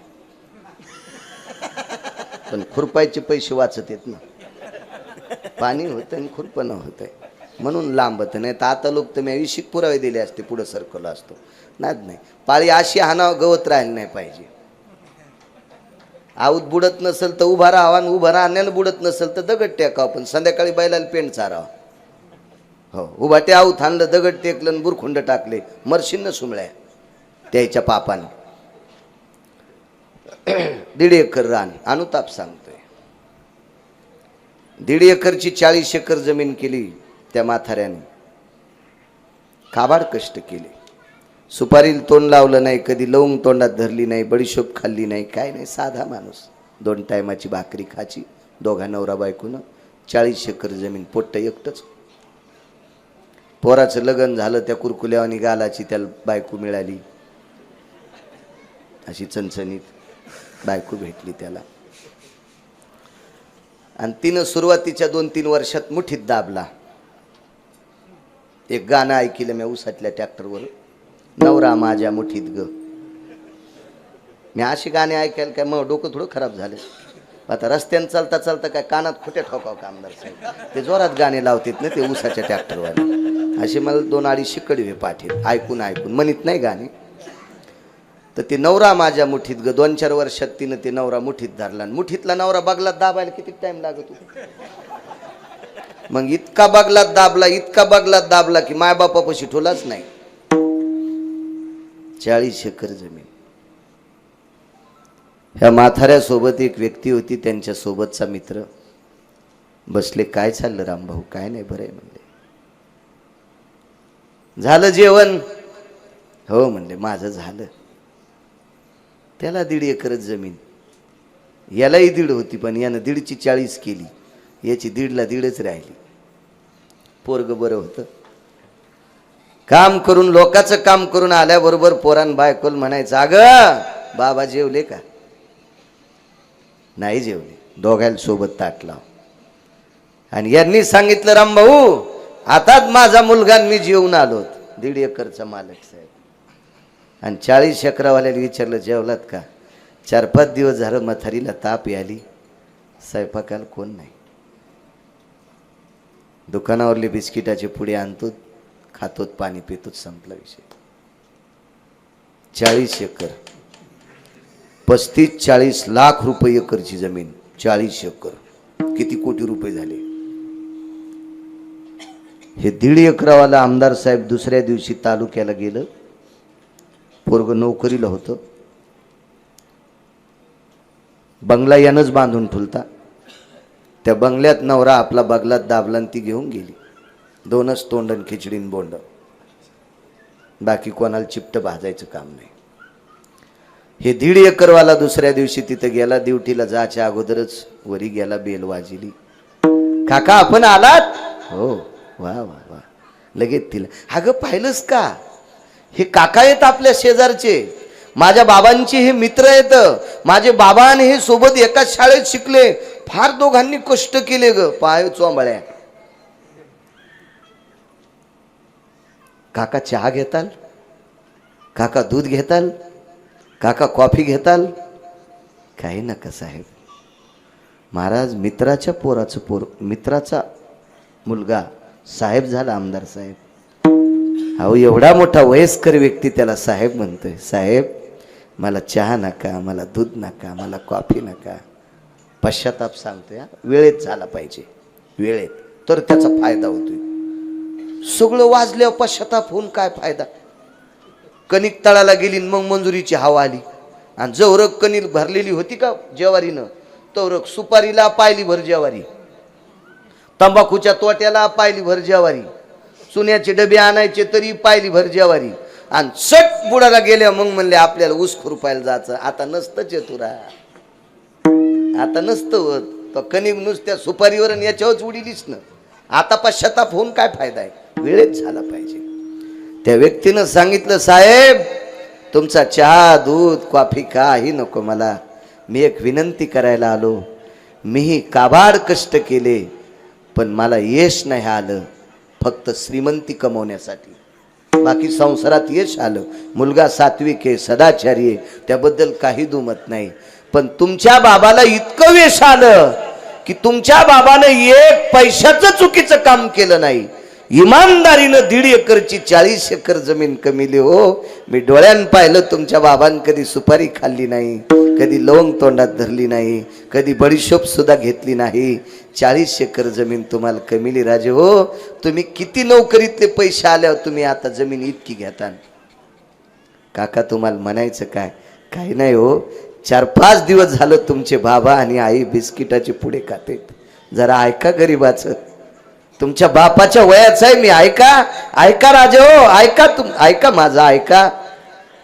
पण खुरपायचे पैसे वाचत येत ना. पाणी होतं आणि खुरपणं होतंय म्हणून लांबत नाही. तर आता लोक तर मी विशिक पुरावे दिले असते, पुढं सरकवलं असतो. नाही, पाळी अशी हाणावं गवत राहिलं नाही पाहिजे. आऊत बुडत नसेल तर उभा राहावा, आणि उभा राहण्यानं बुडत नसेल तर दगड टेकावं, पण संध्याकाळी बैलाला पेंट चारावं. हो, उभा ते आऊत हाणलं, दगड टेकलं, बुरखुंड टाकले, मरशीन सुमळ्या त्याच्या पापानं. 1.5 एकर रान, अनुताप सांगतोय. 1.5 एकरची 40 एकर जमीन केली त्या म्हाताऱ्याने. काबाड कष्ट केले. सुपारीला तोंड लावलं नाही, कधी लवंग तोंडात धरली नाही, बडीशोप खाल्ली नाही, काय नाही. साधा माणूस. 2 टायमाची भाकरी खाची. दोघा नवरा बायकोनं. 40 एकर जमीन, पोट्ट एकटंच. पोराचं लग्न झालं, त्या कुरकुल्यावानी गालाची त्याला बायको मिळाली, अशी चणचणीत बायको भेटली त्याला. आणि तिनं सुरुवातीच्या 2-3 वर्षात मुठीत दाबला. एक गाणं ऐकलं मी उसातल्या ट्रॅक्टरवर, नवरा माझ्या मुठीत ग. मी अशी गाणे ऐकायला काय मग डोकं थोडं खराब झालं. आता रस्त्यानं चालता चालता काय कानात खोट्या ठोकाव का आमदार साहेब? ते जोरात गाणे लावतात ना ते उसाच्या ट्रॅक्टरवाले. असे मला 2-2.5 कडवे पाठीत ऐकून म्हणत नाही गाणे. तर ते नवरा माझ्या मुठीत ग, 2-4 वर्षात तिनं ते नवरा मुठीत धरला. मुठीतला नवरा बगलात दाबायला किती टाइम लागत होता. मग इतका बगलात दाबला की मायबापापाशी ठोलाच नाही. 40 एकर जमीन. ह्या म्हाताऱ्यासोबत एक व्यक्ती होती, त्यांच्या सोबतचा मित्र. बसले, काय चाललं रामभाऊ? काय नाही, बरं आहे म्हणले. झालं जेवण? हो म्हणले, माझं झालं. त्याला 1.5 एकरच जमीन. यालाही 1.5 होती, पण यानं 1.5ची 40 केली. याची 1.5ला 1.5च राहिली. पोरग बरं होतं. काम करून, लोकांचं काम करून आल्याबरोबर पोरान बायकोल म्हणायचं, अगं बाबा जेवले का? नाही जेवले. दोघांना सोबत ताट लाव. आणि यांनी सांगितलं, रामभाऊ आताच माझा मुलगा मी जेवून आलो. 1.5 एकरचा मालक साहेब. आणि 40 एकरावाल्याला विचारलं, जेवलात का? 4-5 दिवस झालं म्हातारीला ताप याली, स्वयंपाकाला कोण नाही. दुकानावरले बिस्किटाचे पुढे आणतो, खातोत, पाणी पितोत, संपला विषय. 40 एकर, 35-40 लाख रुपये एकरची जमीन. 40 एकर किती कोटी रुपये झाले. हे 1.5 एकरावाला आमदार साहेब दुसऱ्या दिवशी तालुक्याला गेलं. पोरग नोकरीला होतं. बंगला यानंच बांधून ठुलता. त्या बंगल्यात नवरा आपला बगलात दाबला आणि ती घेऊन गेली. 2च तोंडन खिचडीन बोंड, बाकी कोणाला चिपट भाजायचं काम नाही. हे 1.5 एकरवाला दुसऱ्या दिवशी तिथे गेला. ड्युटीला जायच्या अगोदरच वरी गेला, बेल वाजली. काका आपण आलात? हो. वा वा वा. लगेच तिला, अगं पाहिलंस का, हे काका आहेत आपल्या शेजारचे, माझ्या बाबांचे हे मित्र आहेत. माझे बाबा आणि हे सोबत एकाच शाळेत शिकले, फार दोघांनी कष्ट केले ग. पाय चोंबळ्या. काका चहा घेताल? काका दूध घेताल? काका कॉफी घेताल? काही नका साहेब. महाराज मित्राच्या पोराचं पोर, मित्राचा मुलगा साहेब झाला, आमदार साहेब. अहो एवढा मोठा वयस्कर व्यक्ती त्याला साहेब म्हणतोय. साहेब मला चहा नका, मला दूध नका, मला कॉफी नका. पश्चाताप सांगतोय. वेळेत झाला पाहिजे, वेळेत, तर त्याचा फायदा होतोय. सगळं वाजल्यावर पश्चाताप होऊन काय फायदा. कणिक तळाला गेली मग मंजुरीची हवा आली, आणि जवरक कणिक भरलेली होती का ज्वारीनं, तवरक सुपारीला पायली भर ज्वारी, तंबाखूच्या तोट्याला पायली भर ज्वारी, चुन्याचे डबे आणायचे तरी पायली भर ज्वारी. आणि सट बुडाला गेल्या मग म्हणले आपल्याला ऊस खुरपायला जायचं. आता नसतं चतुरा, आता नसतं होत. तो कणिक नुसत्या सुपारीवर आणि याच्यावरच उडीलीच ना. आता पश्चाताप होऊन काय फायदा आहे. वेळेत झाला पाहिजे. त्या व्यक्तीनं सांगितलं, साहेब तुमचा चहा दूध कॉफी काही नको मला. मी एक विनंती करायला आलो. मीही काबाड कष्ट केले, पण मला यश नाही आलं, फक्त श्रीमंती कमवण्यासाठी. बाकी संसारात यश आलं. मुलगा सात्विक आहे, सदाचारी आहे, त्याबद्दल काही दुमत नाही. पण तुमच्या बाबाला इतकं यश आलं की तुमच्या बाबानं 1 पैशाचं चुकीचं काम केलं नाही. इमानदारीनं 1.5 एकरची 40 एकर जमीन कमिली. हो, मी डोळ्यानं पाहिलं. तुमच्या बाबांनी कधी सुपारी खाल्ली नाही, कधी लवंग तोंडात धरली नाही, कधी बडीशोप सुद्धा घेतली नाही. 40 एकर जमीन तुम्हाला कमिली राजे. हो, तुम्ही किती नोकरीतले पैसे आल्यावर तुम्ही आता जमीन इतकी घेता. काका तुम्हाला म्हणायचं काय, काही नाही हो. 4-5 दिवस झालं तुमचे बाबा आणि आई बिस्किटाचे पुढे खाते. जरा ऐका गरीबाचं. तुमच्या बापाच्या वयाचं आहे मी. ऐका ऐका राजे हो, ऐका. ऐका माझं ऐका.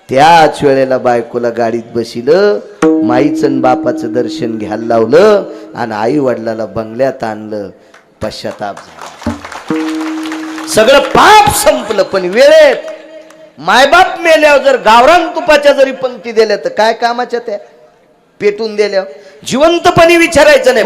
त्याच वेळेला बायकोला गाडीत बसिलं, माईचं बापाचं दर्शन घ्यायला लावलं, आणि आई वडिलाला बंगल्यात आणलं. पश्चाताप झाला. सगळं पाप संपलं. पण वेळेत मायबाप मेल्यावर जर गावरान तुपाच्या जरी पंक्ती दिल्या तर काय कामाच्या त्या. पेटून दिल्या जिवंतपणी विचारायचं नाही.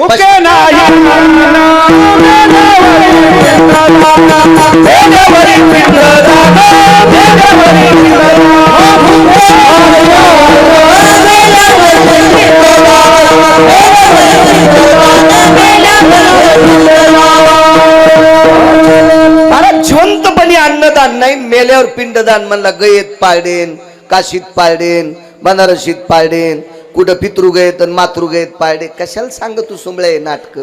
जिवंतपणी अन्नदान नाही, मेल्यावर पिंडदान म्हणला. गयेत पाळडेन, काशीत पाळडेन, बनारसीत पाळडेन, कुठं पितृगयत आणि मातृगयत पाळडे. कशाला सांग तू सुंबळे नाटक.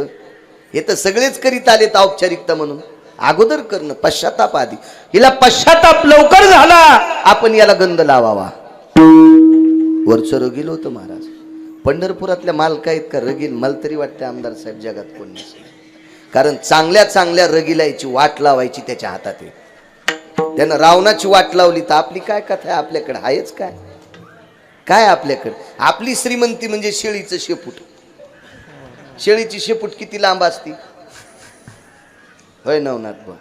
हे तर सगळेच करीत आलेत औपचारिकता म्हणून. अगोदर करणं पश्चाताप आधी. हिला पश्चाताप लवकर झाला, आपण याला गंध लावावा. वरचं रगील होतं महाराज. पंढरपुरातल्या मालका इतका रगील मला तरी वाटतं आमदार साहेब जगात कोण नसेल. कारण चांगल्या चांगल्या रगिलायची वाट लावायची त्याच्या हातात आहे. त्यानं रावणाची वाट लावली तर आपली काय कथा आहे. आपल्याकडे आहेच काय, काय आपल्याकडे. आपली श्रीमंती म्हणजे शेळीचं शेपूट. शेळीची शेपूट किती लांब असती होय नवनाथ बा.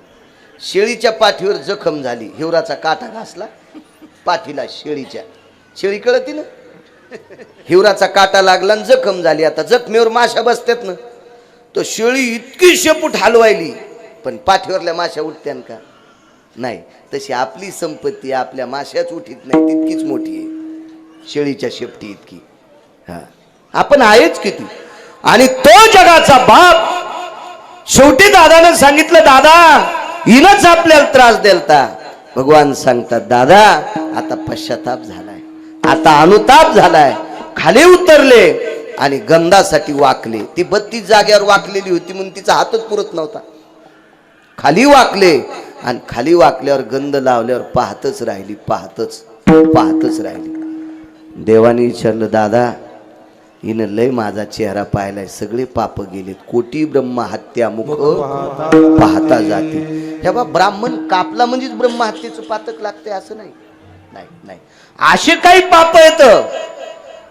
शेळीच्या पाठीवर जखम झाली, हिवराचा काटा घासला पाठीला शेळीच्या. शेळी कळती ना, हिवराचा काटा लागला आणि जखम झाली. आता जखमेवर माशा बसतात ना, तो शेळी इतकी शेपूट हलवायली पण पाठीवरल्या माशा उठत्यान का नाही. तशी आपली संपत्ती आपल्या माशाच उठीत नाही तितकीच मोठी आहे शेळीच्या शेपटी इतकी. हा, आपण आहेच किती. आणि तो जगाचा बाप. शेवटी दादानं सांगितलं, दादा हिनच आपल्याला त्रास देलता. भगवान सांगतात, दादा आता पश्चाताप झालाय, आता अनुताप झालाय. खाली उतरले आणि गंधासाठी वाकले. ती 32 जागेवर वाकलेली होती म्हणून तिचा हातच पुरत नव्हता. खाली वाकले आणि खाली वाकल्यावर गंध लावल्यावर पाहतच राहिली, पाहतच राहिली. देवाने विचारलं, दादा हिनं लय माझा चेहरा पाहिलाय, सगळे पाप गेलेत, कोटी ब्रह्म हत्या मुख पाहता जाते. हे बा ब्राह्मण कापला म्हणजेच ब्रह्म हत्येचं पातक लागते असं नाही. नाही नाही, असे काही पाप येत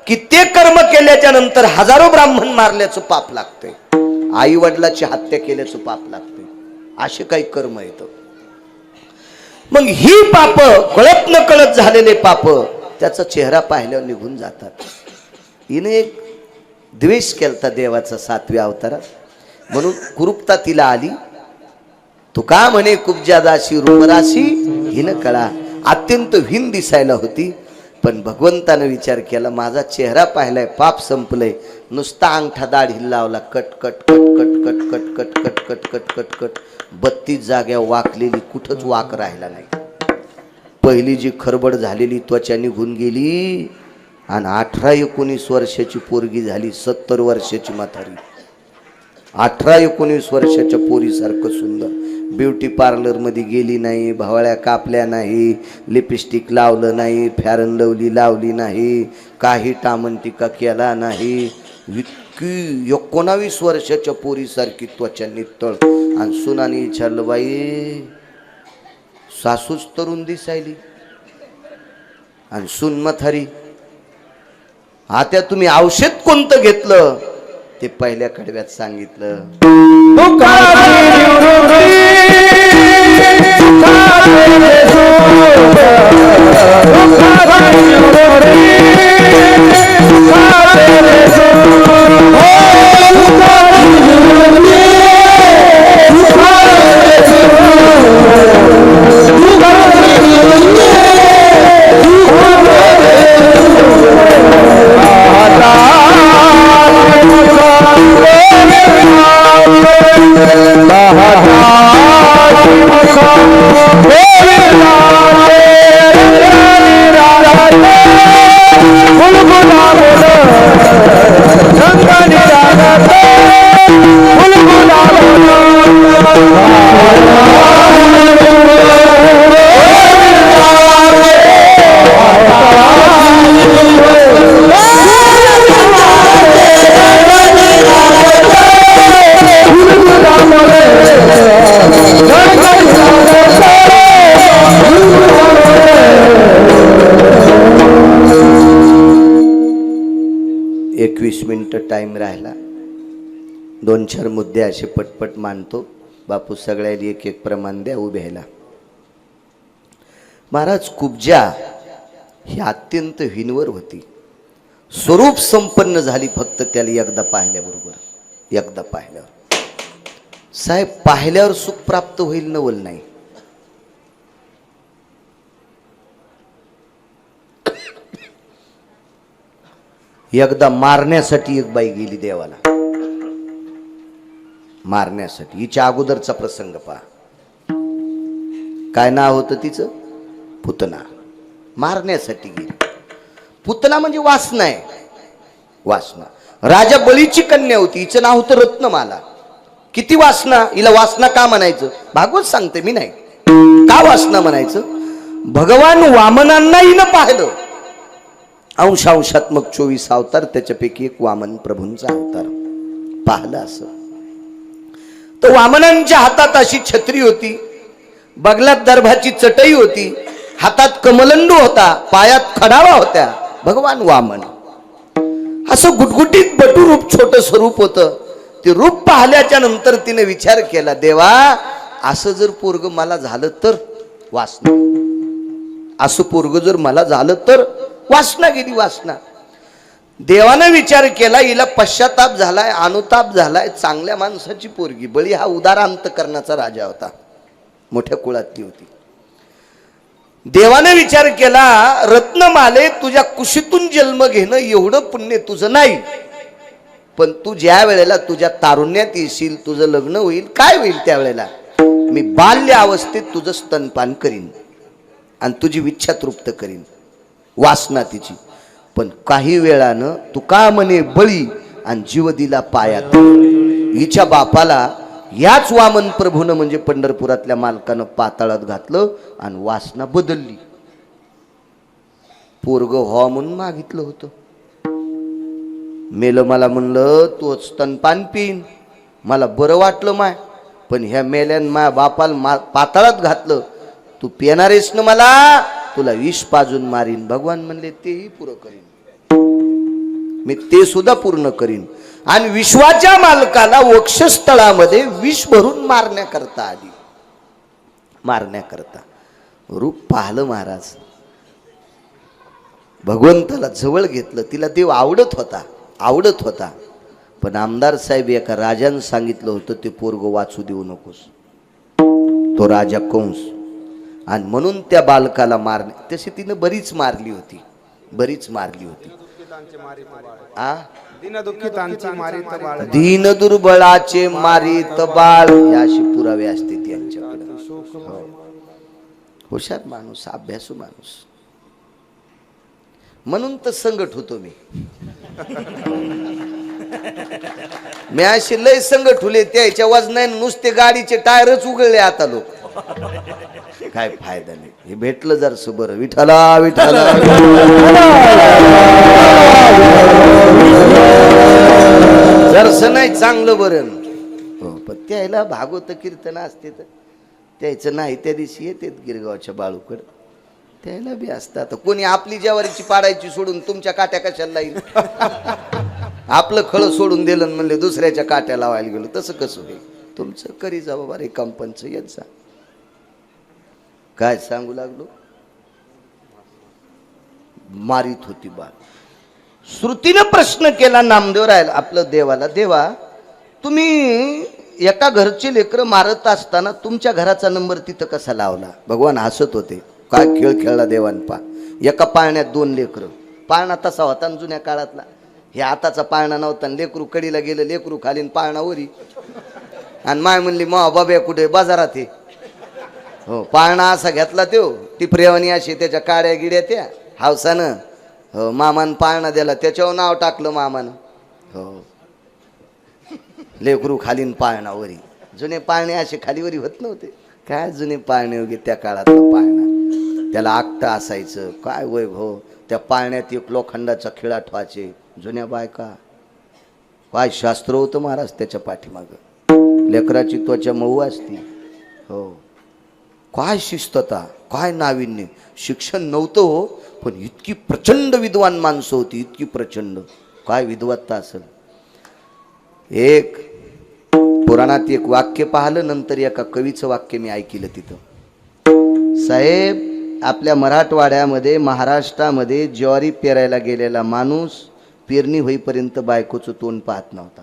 की ते कर्म केल्याच्या नंतर हजारो ब्राह्मण मारल्याचं पाप लागते, आई वडिलाची हत्या केल्याचं पाप लागते, असे काही कर्म येत. मग ही पाप कळत न कळत झालेले पाप त्याचा चेहरा पाहिल्यावर निघून जातात. हिने एक द्वेष केलता देवाचा 7व्या अवतारात, म्हणून कुरूपता तिला आली. तू का म्हणे कुब्जा दासी रूपराशी हिनं कळा, अत्यंत हीन दिसायला होती. पण भगवंतानं विचार केला, माझा चेहरा पाहिलाय, पाप संपलंय, नुसता अंगठा दाढी लावला, cut cut cut cut cut cut cut cut cut cut cut cut 32 जाग्या वाकलेली, कुठंच वाक राहिला नाही. पहिली जी खरबड झालेली त्वचा निघून गेली आणि 18-19 वर्षाची पोरगी झाली, 70 वर्षाची म्हातारी. 18-19 वर्षाच्या पोरीसारखं सुंदर. ब्युटी पार्लर मध्ये गेली नाही, भवळ्या कापल्या नाही, लिपस्टिक लावलं नाही, फॅरन लवली लावली नाही, काही टामनटिका केला नाही. 19 वर्षाच्या पोरीसारखी त्वचा नितळ. आणि सुनानी विचारलं, बाई सासूच तरुण दिसायली आणि सून म्हातारी, आता तुम्ही औषध कोणतं घेतलं ते पहिल्या कडव्यात सांगितलं. टाइम राहिला. 2-4 मुद्दे असे पटपट मांडतो. बापू सगळ्याला एक एक प्रमाण द्या उभ्याला. महाराज कुब्जा ही अत्यंत हिनवर होती, स्वरूप संपन्न झाली फक्त त्याला एकदा पाहिल्याबरोबर. एकदा पाहिल्यावर साहेब, पाहिल्यावर सुख प्राप्त होईल नवल नाही. एकदा मारण्यासाठी एक बाई गेली देवाला, मारण्यासाठी. हिच्या अगोदरचा प्रसंग पहा. काय नाव होतं तिचं? पुतना. मारण्यासाठी गेली. पुतना म्हणजे वासना आहे, वासना. राजा बळीची कन्या होती, हिचं नाव होतं रत्नमाला. किती वासना. हिला वासना का म्हणायचं? भागवत सांगते, मी नाही. का वासना म्हणायचं? भगवान वामनांना हिनं पाहिलं. अंशात्मक 24 अवतार, त्याच्यापैकी एक वामन प्रभूंचा अवतार पाहिलं. असं तर वामनांच्या हातात अशी छत्री होती, बगलात दर्भाची चटई होती, हातात कमलंडू होता, पायात खडावा होत्या. भगवान वामन असं गुटगुटीत बटूरूप छोट स्वरूप होतं. ते रूप पाहिल्याच्या नंतर तिने विचार केला, देवा असं जर पोरग मला झालं तर वासना, असं पोरग जर मला झालं तर वासना गेली. वासना. देवानं विचार केला, हिला पश्चाताप झालाय, अनुताप झालाय, चांगल्या माणसाची पोरगी. बळी हा उदार अंतकरणाचा राजा होता, मोठ्या कुळातली होती. देवाने विचार केला, रत्नमाले तुझ्या कुशीतून जन्म घेणं एवढं पुण्य तुझं नाही, पण तू ज्या वेळेला तुझ्या तारुण्यात येशील, तुझं लग्न होईल, काय होईल त्यावेळेला? मी बाल्य अवस्थेत तुझं स्तनपान करीन आणि तुझी इच्छा तृप्त करीन. वासना तिची. पण काही वेळानं तू का म्हणे बळी आणि जीव दिला पायात. हिच्या बापाला याच वामन प्रभूनं म्हणजे पंढरपुरातल्या मालकानं पाताळात घातलं आणि वासना बदलली. पोरग व्हा म्हणून मागितलं होतं, मेलं मला म्हणलं तोच स्तनपान पिन, मला बरं वाटलं माय, पण ह्या मेल्यान माया बापाला पाताळात घातलं, तू पिणारेस ना मला, तुला विष पाजून मारीन. भगवान म्हणले तेही पुरं करीन, मी ते सुद्धा पूर्ण करीन. आणि विश्वाच्या मालकाला वक्षस्थळामध्ये विष भरून मारण्याकरता आली, मारण्याकरता. रूप पाहलं महाराज, भगवंताला जवळ घेतलं. तिला देव आवडत होता, आवडत होता. पण आमदार साहेब एका राजानं सांगितलं होतं ते पोरग वाचू देऊ नकोस, तो राजा कंस. आणि म्हणून त्या बालकाला मारणे, तशी तिनं बरीच मारली होती, बरीच मारली होती. आ दीन दुर्बळाचे मारित बाळ, या अशी पुरावे असते त्यांच्याकडे. हुशार माणूस, अभ्यासू माणूस, म्हणून तर संकट होतो मी. मी असे लय संकट हुले, त्याच्या वजनाने नुसते गाडीचे टायरच उघडले आता लोक. काय फायदा नाही, हे भेटलं जरसं बरं. विठ्ठला विठ्ठला जरसं नाही चांगलं बरं. हो, पण त्याला भागवत कीर्तन असते तर त्याचं नाही, त्या दिवशी येतात गिरगावच्या बाळूकड, त्याला बी असतात. कोणी आपली ज्वारीची पाडायची सोडून तुमच्या काट्या कशाला येईल? आपलं खळं सोडून दिलं म्हणले दुसऱ्याच्या काट्या लावायला गेलो, तसं कसं होईल? तुमचं करी जा बाबा, रे कंपनचं येत जा. काय सांगू लागलो, मारित होती बाळ. श्रुतीनं प्रश्न केला नामदेव राहिला आपलं देवाला, देवा तुम्ही एका घरचे लेकरं मारत असताना तुमच्या घराचा नंबर तिथं कसा लावला? भगवान हसत होते. काय खेळ खेळला देवान पा. एका पाळण्यात 2 लेकरं. पाळणा तसा होता जुन्या काळातला, हे आताचा पाळणा नव्हता. लेकरू कडीला गेलं, लेकरू खालीन पाळणा वरी. आणि माय म्हणली मा बाब्या कुठे? बाजारात हे. हो, पाळणा असा घेतला त्यो, टिपरेवानी अशी त्याच्या काड्या गिड्या त्या हावसानं. हो, मामानं पाळणा दिला, त्याच्यावर नाव टाकलं मामानं. हो, लेकरू खालीन पाळणा वरी. जुने पाळणे असे खालीवरी होत नव्हते. काय जुने पाळणे वगैरे त्या काळातला पाळणा, त्याला आकटा असायचं. काय वैभव, त्या पाळण्यात एक लोखंडाचा खिळा ठेवायचे. जुन्या बायका, काय शास्त्र होतं महाराज त्याच्या पाठीमागं. लेकराची त्वचा मऊ असती. हो, काय शिस्तता, काय नाविन्य. शिक्षण नव्हतं हो, पण इतकी प्रचंड विद्वान माणसं होती, इतकी प्रचंड. काय विद्वत्ता असेल. एक पुराणात एक वाक्य पाहिलं, नंतर एका कवीचं वाक्य मी ऐकलं तिथं. साहेब, आपल्या मराठवाड्यामध्ये महाराष्ट्रामध्ये ज्वारी पेरायला गेलेला माणूस पेरणी होईपर्यंत बायकोचं तोंड पाहत नव्हता.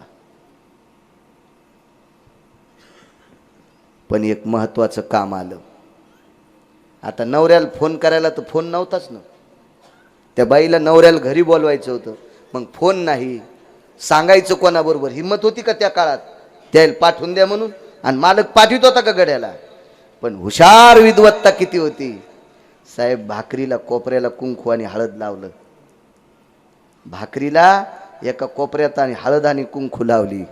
पण एक महत्वाचं काम आलं. आता नवऱ्याला फोन करायला तर फोन नव्हताच ना. त्या बाईला नवऱ्याला घरी बोलवायचं होतं, मग फोन नाही. सांगायचं कोणाबरोबर? हिंमत होती का त्या काळात त्याला पाठवून द्या म्हणून? आणि मालक पाठवित होता का गड्याला? पण हुशार विद्वत्ता किती होती साहेब. भाकरीला कोपऱ्याला कुंकू आणि हळद लावलं. भाकरीला एका कोपऱ्यात आणि हळद आणि कुंकू लावली.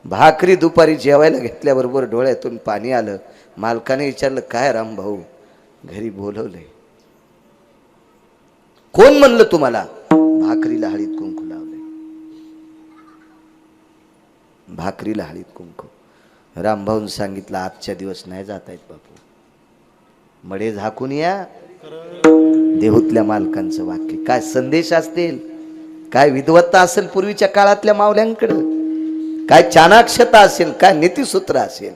भाकरी दुपारी जेवायला घेतल्याबरोबर डोळ्यातून पाणी आलं. मालकाने विचारलं, काय राम भाऊ घरी बोलवलंय? कोण म्हणलं तुम्हाला? भाकरीला हळीत कुंकू लावलंय. भाकरीला हळीत कुंकू. रामभाऊन सांगितलं, आजच्या दिवस नाही जात आहेत बापू, मडे झाकून या. देहूतल्या मालकांचं वाक्य. काय संदेश असतील, काय विद्वत्ता असेल पूर्वीच्या काळातल्या मावल्यांकडं, काय चाणाक्षता असेल, काय नीतिसूत्र असेल.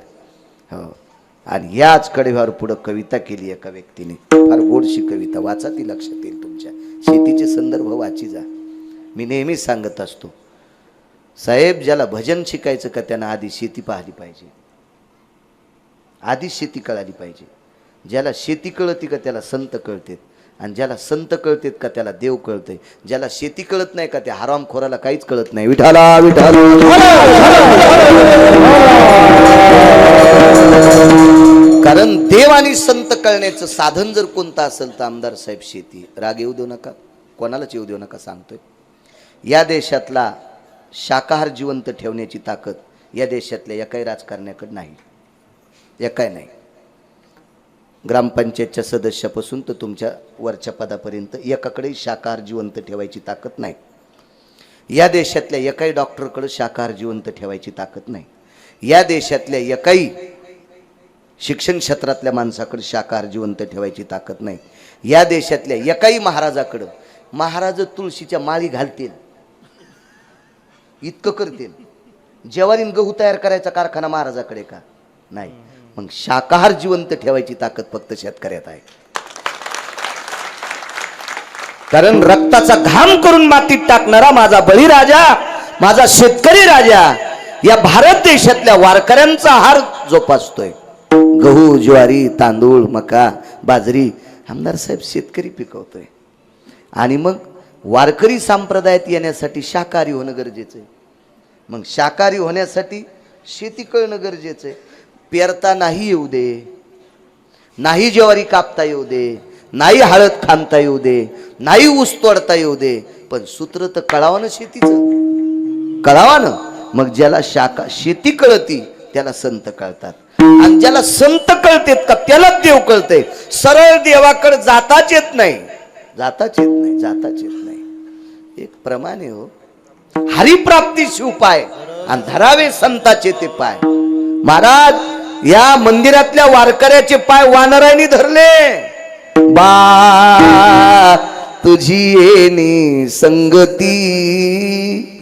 हो, आणि याच कडेवर पुढं कविता केली एका व्यक्तीने. फार गोडशी कविता, वाचा ती, लक्षात येईल तुमच्या. शेतीचे संदर्भ वाची जा. मी नेहमी सांगत असतो साहेब, ज्याला भजन शिकायचं का त्यानं आधी शेती पाहिली पाहिजे, आधी शेती कळाली पाहिजे. ज्याला शेती कळती का त्याला संत कळतेत, आणि ज्याला संत कळतेत का त्याला देव कळतंय. ज्याला शेती कळत नाही का त्या हरामखोराला काहीच कळत नाही. विठाला विठाला. कारण देव आणि संत कळण्याचं साधन जर कोणतं असेल तर आमदार साहेब शेती. राग येऊ देऊ नका, कोणालाच येऊ देऊ नका सांगतोय. या देशातला शाकाहार जिवंत ठेवण्याची ताकद या देशातल्या एकाही राजकारण्याकडे नाही, एकाही नाही. ग्रामपंचायतच्या सदस्यापासून तर तुमच्या वरच्या पदापर्यंत एकाकडे शाकाहार जिवंत ठेवायची ताकद नाही. या देशातल्या एकाही डॉक्टरकडे शाकाहार जिवंत ठेवायची ताकद नाही. या देशातल्या एकाही शिक्षण क्षेत्रातल्या माणसाकडे शाकाहार जिवंत ठेवायची ताकद नाही. या देशातल्या एकाही महाराजाकडं महाराज तुळशीच्या माळी घालतील इतकं करतील. ज्वारीन गहू तयार करायचा कारखाना महाराजाकडे का नाही. मग शाकाहार जिवंत ठेवायची ताकद फक्त शेतकऱ्यात आहे. कारण रक्ताचा घाम करून मातीत टाकणारा माझा बळीराजा, माझा शेतकरी राजा या भारत देशातल्या वारकऱ्यांचा आहार जोपासतोय. गहू, ज्वारी, तांदूळ, मका, बाजरी आमदार साहेब शेतकरी पिकवतोय. आणि मग वारकरी संप्रदायात येण्यासाठी शाकाहारी होणं गरजेचं आहे. मग शाकाहारी होण्यासाठी शेती कळणं गरजेचं आहे. पेरता नाही येऊ दे, नाही ज्वारी कापता येऊ दे, नाही हळद खांदता येऊ दे, नाही ऊस तोडता येऊ दे, पण सूत्र तर कळावं ना शेतीचं, कळावं ना. मग ज्याला शेती कळती त्याला संत कळतात. आणि ज्याला संत कळतेत का त्याला देव कळते. सरळ देवाकडे जाताच येत नाही, जाताच येत नाही, जाताच येत नाही. एक प्रमाणे हो हरिप्राप्ती शिवपाय आणि धरावे संताचे ते पाय. महाराज या मंदिरातल्या वारकऱ्याचे पाय वानरांनी धरले. बा तुझी येणी संगती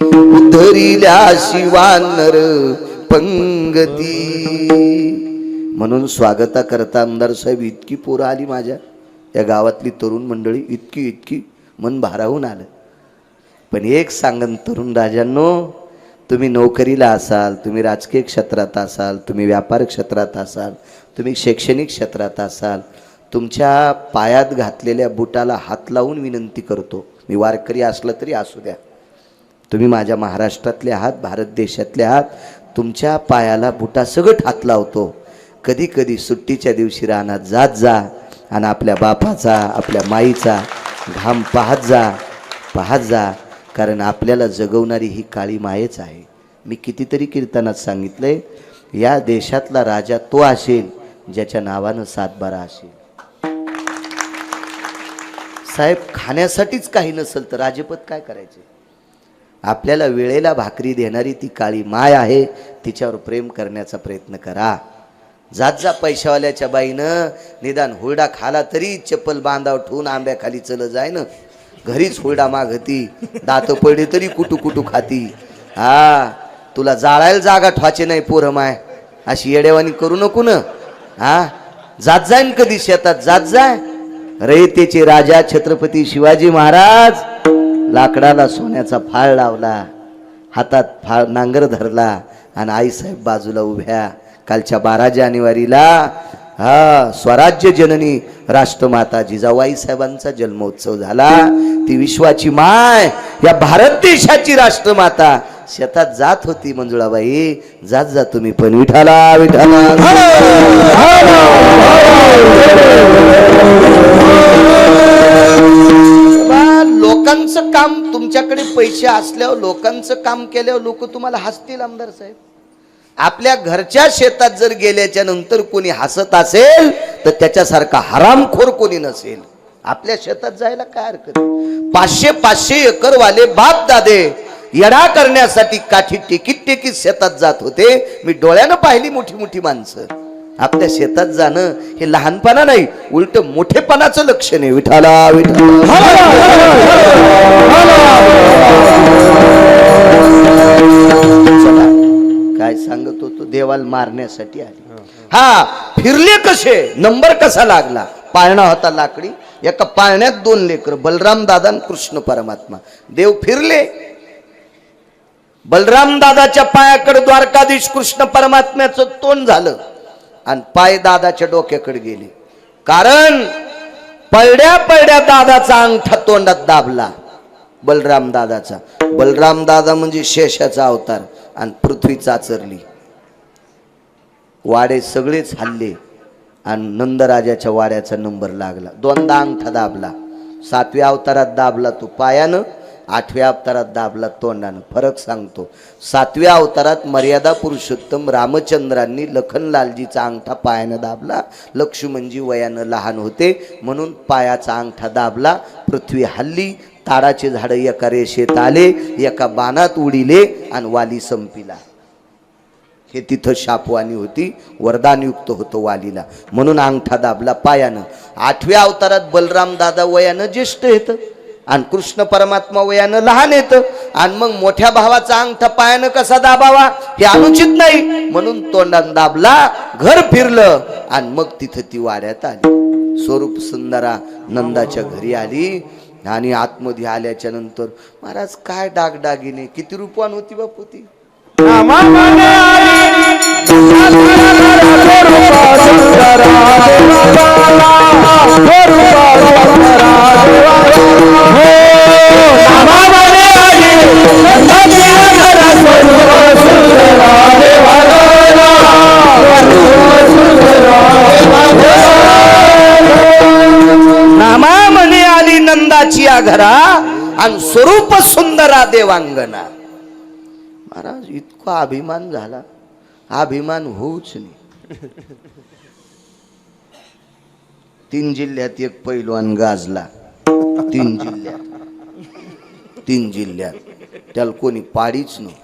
उधरिल्या शिवानर पंगती. म्हणून स्वागता करता आमदार साहेब इतकी पोरं आली माझ्या या गावातली तरुण मंडळी, इतकी इतकी मन भारावून आलं. पण एक सांगन तरुण राजांनो, तुम्ही नोकरीला असाल, तुम्ही राजकीय क्षेत्रात असाल, तुम्ही व्यापार क्षेत्रात असाल, तुम्ही शैक्षणिक क्षेत्रात असाल, तुमच्या पायात घातलेल्या बुटाला हात लावून विनंती करतो, मी वारकरी असलं तरी असू द्या, तुम्ही माझ्या महाराष्ट्रातले आहात, भारत देशातले आहात, तुमच्या पायाला बुटासगट हात लावतो. कधी कधी सुट्टीच्या दिवशी रानात जात जा आणि आपल्या बापाचा, आपल्या माईचा घाम पाहत जा, पाहत जा. कारण आपल्याला जगवणारी ही काळी मायच आहे. मी कितीतरी कीर्तनात सांगितलंय, या देशातला राजा तो असेल ज्याच्या नावानं सातबारा असेल. साहेब खाण्यासाठीच काही नसेल तर राजपद काय करायचे. आपल्याला वेळेला भाकरी देणारी ती काळी माय आहे, तिच्यावर प्रेम करण्याचा प्रयत्न करा. जात जा पैशावाल्याच्या बाईनं निदान हुरडा खाला तरी चप्पल बांधाव ठेवून आंब्याखाली चल जाय ना. घरीच हुरडा मागती, दात पडले तरी कुटू कुटू खाती. हा तुला जाळायला जागा ठवाचे नाही पोरं माय, अशी येडेवानी करू नको ना. हा जात जाईन कधी शेतात, जात जाय. रयतेचे राजा छत्रपती शिवाजी महाराज लाकडाला सोन्याचा फाळ लावला, हातात फाळ नांगर धरला आणि आईसाहेब बाजूला उभ्या. कालच्या 12 जानेवारीला स्वराज्य जननी राष्ट्रमाता जिजाबाई साहेबांचा जन्मोत्सव झाला. ती विश्वाची माय, या भारत देशाची राष्ट्रमाता शेतात जात होती. मंजुळाबाई जात जा तुम्ही पण विठाला विठाला. लोकांचं काम, तुमच्याकडे पैसे असल्यावर लोकांचं काम केल्यावर लोक तुम्हाला हसतील आमदार साहेब. आपल्या घरच्या शेतात जर गेल्याच्या नंतर कोणी हसत असेल तर त्याच्यासारखा हरामखोर कोणी नसेल. आपल्या शेतात जायला काय हरकत. 500-500 एकर वाले बाप दादे येडा करण्यासाठी काठी टेकीत टेकीत शेतात जात होते. मी डोळ्यानं पाहिली मोठी मोठी माणसं. आपल्या शेतात जाणं हे लहानपणा नाही, उलट मोठेपणाचं लक्षण आहे. विठाला विठाला. काय सांगत होतो, देवाल मारण्यासाठी आले. हा फिरले कसे, नंबर कसा लागला. पाळणा होता लाकडी, एका पाळण्यात 2 लेकर, बलराम दादा आणि कृष्ण परमात्मा. देव फिरले. बलराम दादाच्या पायाकडे द्वारकाधीश कृष्ण परमात्म्याचं तोंड झालं आणि पाय दादाच्या डोक्याकडे गेले. कारण पळड्या पळड्या दादाचा अंगठा तोंडात दाबला बलराम दादाचा. बलराम दादा म्हणजे शेषाचा अवतार आणि पृथ्वी चाचरली. वाडे सगळेच हल्ले आणि नंदराजाच्या वाड्याचा नंबर लागला. 2दा अंगठा दाबला. 7व्या अवतारात दाबला तो पायानं, 8व्या अवतारात दाबला तोंडानं. फरक सांगतो. 7व्या अवतारात मर्यादा पुरुषोत्तम रामचंद्रांनी लखनलालजीचा अंगठा पायानं दाबला. लक्ष्मणजी वयानं लहान होते म्हणून पायाचा अंगठा दाबला. पृथ्वी हल्ली, ताडाचे झाड एका रेषेत आले, एका बाणात उडिले आणि वाली संपिला. हे तिथं शापवाणी होती, वरदानयुक्त होतं वालीला. म्हणून अंगठा दाबला पायानं. 8व्या अवतारात बलराम दादा वयानं ज्येष्ठ येतं आणि कृष्ण परमात्मा वयानं लहान येतं. आणि मग मोठ्या भावाचा अंगठा पायानं कसा दाबावा हे अनुचित नाही, म्हणून तोंडानं दाबला, घर फिरलं आणि मग तिथं ती वाड्यात आली. स्वरूप सुंदरा नंदाच्या घरी आली आणि आतमध्ये आल्याच्या नंतर महाराज काय डागडागिने, किती रूपवान होती बापू ती. नामामने आली नंदाची या घरा आणि स्वरूप सुंदरा देवांगना. महाराज इतका अभिमान झाला, अभिमान होऊच नाही. 3 जिल्ह्यात एक पैलवान गाजला. 3 जिल्ह्यात त्याला कोणी पाडीच नाही.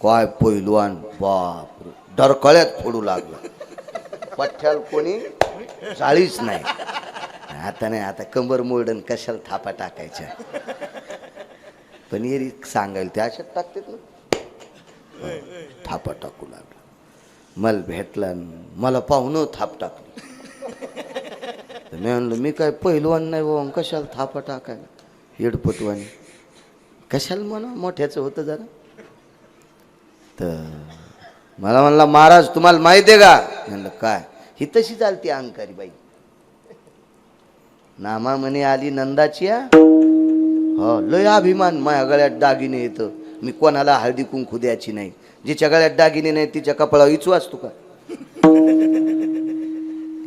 काय पैलवान, बाप, डरकळ्यात फोडू लागला. पठ्ठ्याला कोणी चाळीच नाही. आता नाही, आता कंबर मोडन कशाला थापा टाकायच्या. पण एरी सांगायला ते अशात टाकतात ना, थापा टाकू लागला. मला भेटला, मला पाहुणं थाप टाकली. मी म्हणलं मी काय पहिलवान नाही बाबा, कशाला थापा टाकायला, येडपटवानी कशाला म्हणा, मोठ्याचं होतं जरा. तर मला म्हणला महाराज तुम्हाला माहिती आहे का. म्हणलं काय. ही तशी चालती अहंकारी बाई. नामा म्हणे आली नंदाची हो, लय अभिमान, माझ्या गळ्यात दागिने येतं, मी कोणाला हळदी कुंकू द्यायची नाही. जिच्या गळ्यात दागिने नाही तिच्या कपाळावर इचू असतो का.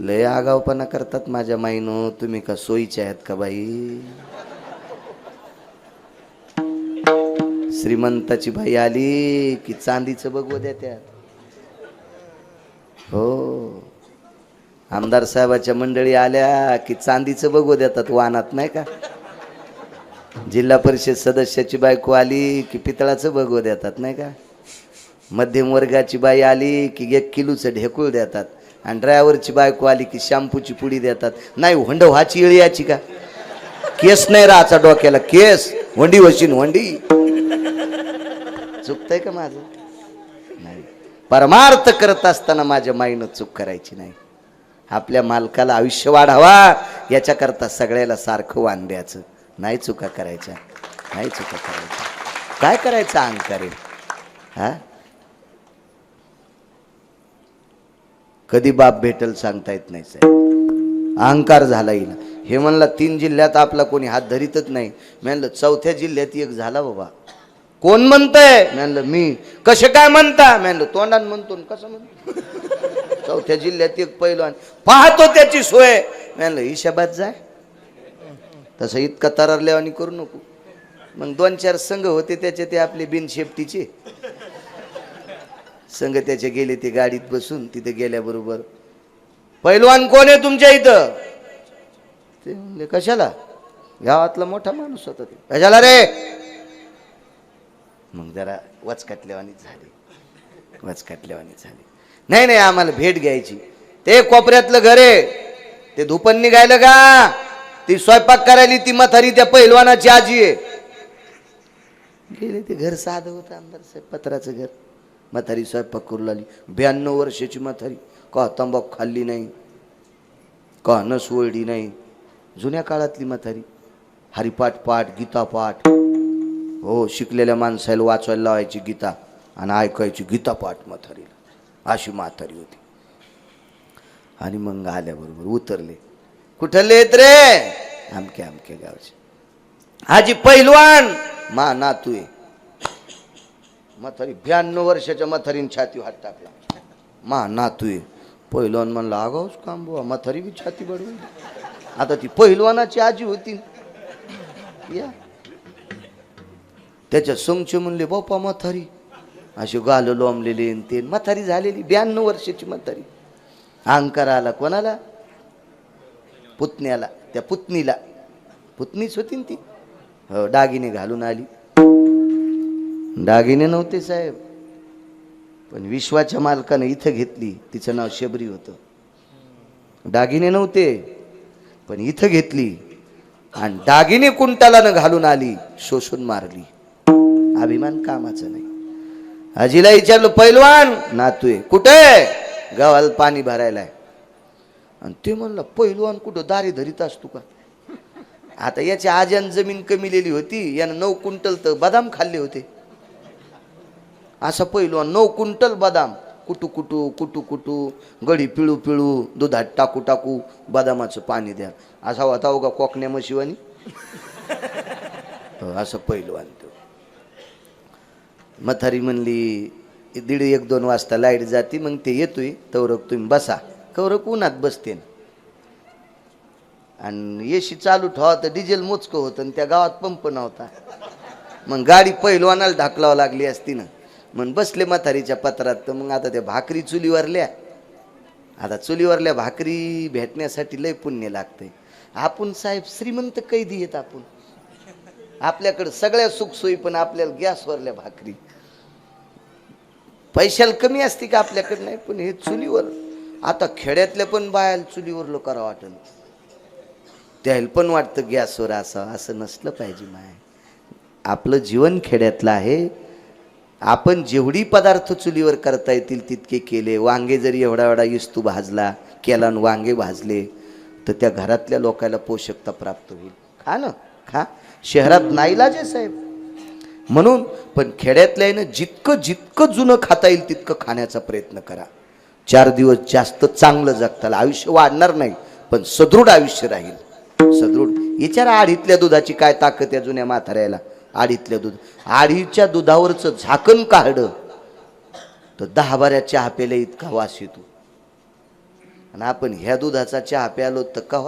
लय आगावपणा करतात माझ्या माईनो, तुम्ही का सोयीच्या आहेत का बाई. श्रीमंताची बाई आली की चांदीचं बघू द्या त्यात. हो, आमदार साहेबाच्या मंडळी आल्या की चांदीचं बघू देतात वानात, नाही का. जिल्हा परिषद सदस्याची बायको आली की पितळाचं बघू देतात, नाही का. मध्यम वर्गाची बाई आली की 1 किलोचं ढेकूळ देतात आणि ड्रायव्हरची बायको आली की शॅम्पूची पुडी देतात. नाही होंड व्हाची येळी याची का. केस नाही राहायचा डोक्याला, केस होंडी वशीन होंडी. चुकतंय का माझं. नाही, परमार्थ करत असताना माझ्या माईनं चूक करायची नाही. आपल्या मालकाला आयुष्य वाढावा याच्याकरता सगळ्याला सारखं वाण द्यायचं, नाही चुका करायच्या, नाही चुका करायच्या. काय करायचं अहंकार आहे हा. कधी बाप भेटल सांगता येत नाही साहेब. अहंकार झाला येईल. हे म्हणला 3 जिल्ह्यात आपला कोणी हात धरीतच नाही. म्हणलं 4थ्या जिल्ह्यात एक झाला बाबा. कोण म्हणतंय. म्हणलं मी. कसे काय म्हणता. म्हणलं तोंडान म्हणतो. कसं म्हणतो. 4थ्या जिल्ह्यात एक पैलवान, पाहतो त्याची सोय. म्हणलं हिशाबात जाय, तसं इतका तररल्यावानी करू नको. मग 2-4 संघ होते त्याचे, ते आपले बिनशेफ्टीचे संघ त्याचे गेले. ते गाडीत बसून तिथे गेल्याबरोबर पैलवान कोण आहे तुमच्या इथं. ते म्हणले कशाला. गावातला मोठा माणूस होता. ते कशाला रे. मग जरा वचकटल्यावानी झाली. नाही नाही आम्हाला भेट घ्यायची. ते कोपऱ्यातलं घर आहे, ते धुपण निघायलं का. ती स्वयंपाक करायली ती म्हातारी त्या पैलवानाची आजी आहे. गेले. ते घर साधं होतं आमदार साहेब, पत्राचं घर. म्हातारी स्वयंपाक करू लागली. 92 वर्षाची म्हातारी. का तंबाखू खाल्ली नाही, का नस वळली नाही. जुन्या काळातली म्हातारी. हरिपाठ पाठ, गीता पाठ. हो, शिकलेल्या माणसाला वाचायला लावायची गीता आणि ऐकायची गीता पाठ म्हातारीला. अशी म्हातारी होती. आणि मग आल्याबरोबर उतरले. कुठले येत रे. आमके गावचे. आजी पैलवान मा नातू आहे. म्हातारी 92 वर्षाच्या म्हातारीने छाती हात टाकला. मा नातू आहे. पैलवान म्हणला आगाऊच काम बुवा, म्हातारी बी छाती बडवली. आता ती पैलवानाची आजी होती या. त्याच्या समचे म्हणले बाप्पा म्हातारी, अशी गाल लोंबलेली ते म्हातारी झालेली. 92 वर्षाची म्हातारी. अहंकार आला कोणाला. पुतण्याला, त्या पुतणीला. पुतणीच होती ती. हो, दागिने घालून आली. दागिने नव्हते साहेब, पण विश्वाच्या मालकानं इथं घेतली. तिचं नाव शबरी होतं. दागिने नव्हते, पण इथं घेतली आणि दागिने कुंटालानं घालून आली, शोषून मारली. अभिमान कामाचं नाही. आजीला विचारलं, पैलवान नातू आहे कुठे? गावाला पाणी भरायला आहे. आणि ते म्हणलं, पैलवान कुठं दारी धरीत असतो का? आता याच्या आज्यान जमीन कमीलेली होती, यानं 9 क्विंटल तर बदाम खाल्ले होते. असा पैलवान 9 क्विंटल बदाम कुटू कुटू कुटू कुटू, गडी पिळू पिळू, दुधात टाकू टाकू, बदामाचं पाणी द्या. असा होता हो का कोकण्या म्हशीवानी? असं पैलवान. तो म्हातारी म्हणली, 1:30-2 वाजता लाईट जाती, मग ते येतोय तवरक तुम्ही बसा. कवरक उन्हात बसते आणि एसी चालू ठेवा तर डिझेल मोजकं होतं आणि त्या गावात पंप नव्हता. मग गाडी पैलवानाला ढाकलावं लागली असती ना. मग बसले म्हातारीच्या पत्रात. तर मग आता त्या भाकरी चुलीवरल्या, आता चुलीवरल्या भाकरी भेटण्यासाठी लय पुण्य लागते. आपण साहेब श्रीमंत कैदी आहेत. आपण आपल्याकडे सगळ्या सुखसोयी, पण आपल्याला गॅसवरल्या भाकरी पैशाला कमी असते का आपल्याकडे? नाही. पण हे चुलीवर, आता खेड्यातल्या पण बायाला चुलीवरलं करा वाटेल, त्याला पण वाटतं गॅसवर. असं नसलं पाहिजे. माय आपलं जीवन खेड्यातलं आहे. आपण जेवढी पदार्थ चुलीवर करता येतील तितके केले. वांगे जरी एवढा इस्तू भाजला केला आणि वांगे भाजले तर त्या घरातल्या लोकांना पोषकता प्राप्त होईल. खा ना, खा. शहरात नाईलाज आहे साहेब. म्हणून पण खेड्यातल्या जितकं जुनं खाता येईल तितकं खाण्याचा प्रयत्न करा. 4 दिवस जास्त चांगलं जगताल. आयुष्य वाढणार नाही, पण सदृढ आयुष्य राहील. सदृढ. विचारा आडीतल्या दुधाची काय ताकद आहे जुन्या म्हाताऱ्याला. आडीतल्या दूध, आडीच्या दुधावरचं झाकण काढलं तर 10 चहा प्यायला इतका वास येतो. आणि आपण ह्या दुधाचा चहा प्यालो तर कवा